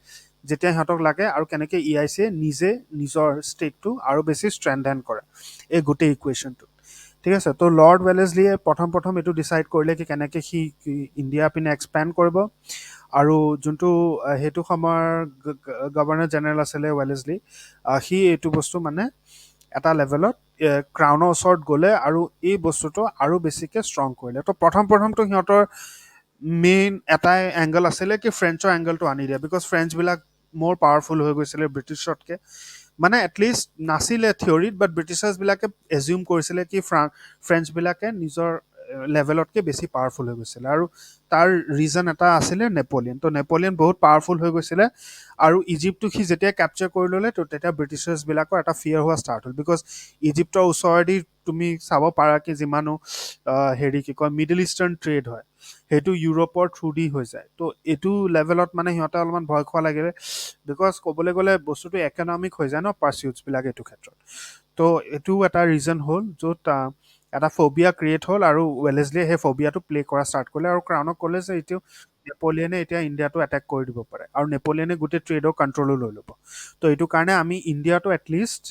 যেতিয়া সিহঁতক লাগে আৰু কেনেকৈ ই আই চিয়ে নিজে নিজৰ ষ্টেটটো আৰু বেছি ষ্ট্ৰেংথেন কৰে এই গোটেই ইকুৱেশ্যনটো ঠিক আছে তো লৰ্ড ৱেলেছলিয়ে প্ৰথম এইটো ডিচাইড কৰিলে কি কেনেকৈ সি ইণ্ডিয়া পিনে এক্সপেণ্ড কৰিব আৰু যোনটো সেইটো সময়ৰ গভৰ্ণৰ জেনেৰেল আছিলে ৱেলেছলি সি এইটো বস্তু মানে এটা লেভেলত ক্ৰাউনৰ ওচৰত গ'লে আৰু এই বস্তুটো আৰু বেছিকৈ ষ্ট্ৰং কৰিলে তো প্ৰথমটো সিহঁতৰ মেইন এটাই এংগল আছিলে কি ফ্ৰেঞ্চৰ এংগলটো আনি দিয়ে বিকজ ফ্ৰেঞ্চবিলাক মোৰ পাৱাৰফুল হৈ গৈছিলে ব্ৰিটিছতকৈ মানে এটলিষ্ট নাছিলে থিয়ৰিত বাট ব্ৰিটিছাৰ্ছবিলাকে এজিউম কৰিছিলে কি ফ্ৰেঞ্চবিলাকে নিজৰ লেভেলতকৈ বেছি পাৱাৰফুল হৈ গৈছিলে আৰু তাৰ ৰিজন এটা আছিলে নেপলিয়ন তো নেপলিয়ন বহুত পাৱাৰফুল হৈ গৈছিলে আৰু ইজিপ্তটো সি যেতিয়া কেপচাৰ কৰি ল'লে তো তেতিয়া ব্ৰিটিছাৰ্ছবিলাকৰ এটা ফিয়াৰ হোৱা ষ্টাৰ্ট হ'ল বিকজ ইজিপ্তৰ ওচৰেদি তুমি চাব পাৰা কি যিমানো হেৰি কি কয় মিডল ইষ্টাৰ্ণ ট্ৰেড হয় সেইটো ইউৰোপৰ থ্ৰু দি হৈ যায় তো এইটো লেভেলত মানে সিহঁতে অলপমান ভয় খোৱা লাগিলে বিকজ ক'বলৈ গ'লে বস্তুটো ইকনমিক হৈ যায় ন পাৰ্চিউটছবিলাক এইটো ক্ষেত্ৰত তো এইটো এটা ৰিজন হ'ল য'ত এটা ফবিয়া ক্ৰিয়েট হ'ল আৰু ৱেলেছলিয়ে সেই ফবিয়াটো প্লে কৰা ষ্টাৰ্ট কৰিলে আৰু ক্ৰাউনক ক'লে যে এইটো নেপলিয়নে এতিয়া ইণ্ডিয়াটো এটেক কৰি দিব পাৰে আৰু নেপলিয়নে গোটেই ট্ৰেডৰ কণ্ট্ৰলো লৈ ল'ব তো এইটো কাৰণে আমি ইণ্ডিয়াটো এটলিষ্ট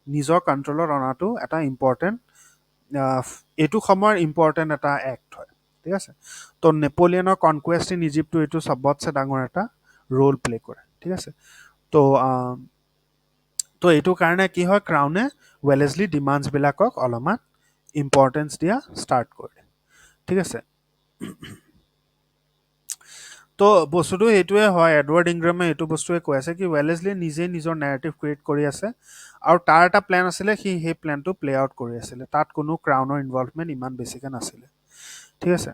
নিজৰ কণ্ট্ৰলত অনাটো এটা ইম্পৰ্টেণ্ট এইটো সময়ৰ ইম্পৰ্টেণ্ট এটা এক্ট হয় ঠিক আছে তো নেপলিয়নৰ কনকুৱেষ্ট ইন ইজিপ্তটো এইটো চবতছে ডাঙৰ এটা ৰোল প্লে কৰে ঠিক আছে তো তো এইটো কাৰণে কি হয় ক্ৰাউনে ৱেলেছলি ডিমাণ্ডছবিলাকক অলপমান ইম্পৰ্টেঞ্চ দিয়া ষ্টাৰ্ট কৰিলে ঠিক আছে তো বস্তুটো এইটোৱে হয় এডৱাৰ্ড ইংগ্ৰামে এইটো বস্তুৱে কৈ আছে কি ৱেলেছলিয়ে নিজে নিজৰ নেৰেটিভ ক্ৰিয়েট কৰি আছে আৰু তাৰ এটা প্লেন আছিলে সি সেই প্লেনটো প্লে আউট কৰি আছিলে তাত কোনো ক্ৰাউনৰ ইনভলভমেণ্ট ইমান বেছিকৈ নাছিলে ঠিক আছে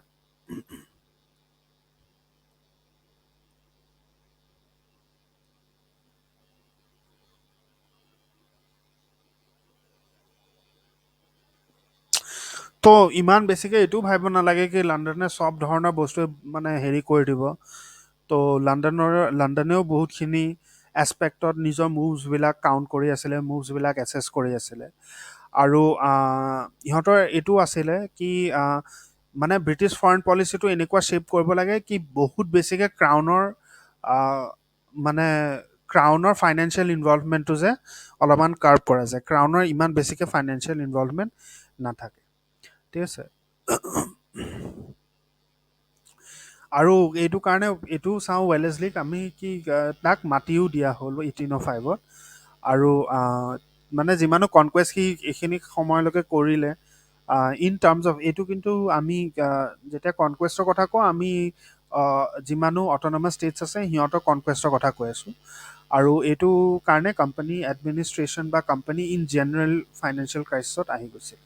তো ইমান বেছিকৈ এইটোও ভাবিব নালাগে কি লণ্ডনে চব ধৰণৰ বস্তুৱে মানে হেৰি কৰি দিব তো লণ্ডনেও বহুতখিনি এছপেক্টত নিজৰ মুভছবিলাক কাউণ্ট কৰি আছিলে মুভছবিলাক এছেছ কৰি আছিলে আৰু ইহঁতৰ এইটো আছিলে কি মানে ব্ৰিটিছ ফৰেইন পলিচিটো এনেকুৱা শ্বেপ কৰিব লাগে কি বহুত বেছিকৈ ক্ৰাউনৰ মানে ক্ৰাউনৰ ফাইনেন্সিয়েল ইনভলভমেণ্টটো যে অলপমান কাৰ্ভ কৰা যায় ক্ৰাউনৰ ইমান বেছিকৈ ফাইনেন্সিয়েল ইনভলভমেণ্ট নাথাকে ঠিক আছে আৰু এইটো কাৰণে এইটো চাওঁ ৱেলেছলিক আমি কি তাক মাতিও দিয়া হ'ল 1805 আৰু মানে যিমানো কনকুৱেষ্ট সি এইখিনি সময়লৈকে কৰিলে ইন টাৰ্মছ অফ এইটো কিন্তু আমি যেতিয়া কনকুৱেষ্টৰ কথা কওঁ আমি যিমানো অট'নমাছ ষ্টেটছ আছে সিহঁতৰ কনকুৱেষ্টৰ কথা কৈ আছোঁ আৰু এইটো কাৰণে কোম্পানী এডমিনিষ্ট্ৰেশ্যন বা কোম্পানী ইন জেনেৰেল ফাইনেন্সিয়েল ক্ৰাইচিছত আহি গৈছিল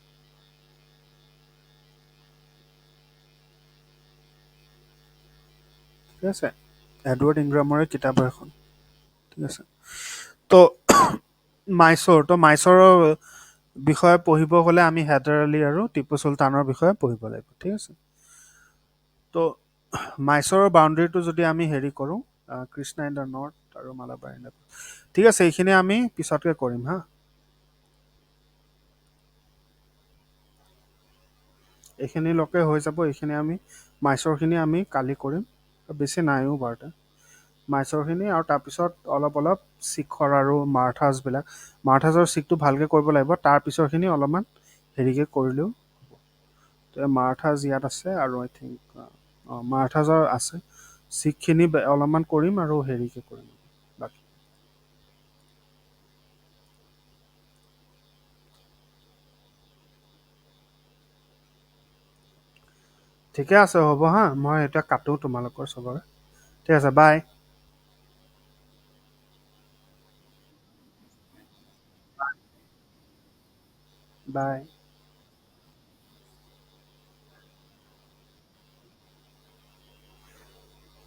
ঠিক আছে এডৱাৰ্ড ইংগ্ৰামৰে কিতাপ এখন ঠিক আছে তো মাইচৰৰ বিষয়ে পঢ়িব হ'লে আমি হেদাৰ আলী আৰু টিপু চুলতানৰ বিষয়ে পঢ়িব লাগিব ঠিক আছে তো মাইচৰৰ বাউণ্ডেৰীটো যদি আমি হেৰি কৰোঁ কৃষ্ণা ইন দ্য নৰ্থ আৰু মালাবাৰ ইন দ্য ঠিক আছে এইখিনি আমি পিছতকৈ কৰিম হা এইখিনিলৈকে হৈ যাব। এইখিনি আমি মাইচৰখিনি আমি কালি কৰিম। বেছি নাইও বাৰুতে মাইচৰখিনি, আৰু তাৰপিছত অলপ অলপ শিখৰ আৰু মাৰাঠাছবিলাক, মাৰাঠাছৰ শিখটো ভালকৈ কৰিব লাগিব। তাৰ পিছৰখিনি অলপমান হেৰিকৈ কৰিলেও হ'ব। মাৰাঠাছ ইয়াত আছে আৰু আই থিংক মাৰাঠাছৰ আছে। শিখখিনি অলপমান কৰিম আৰু হেৰিকৈ কৰিম বাকী। ঠিকে আছে, হ'ব হা, মই এতিয়া কাটো তোমালোকৰ চবৰে। ঠিক আছে, বাই। বাই।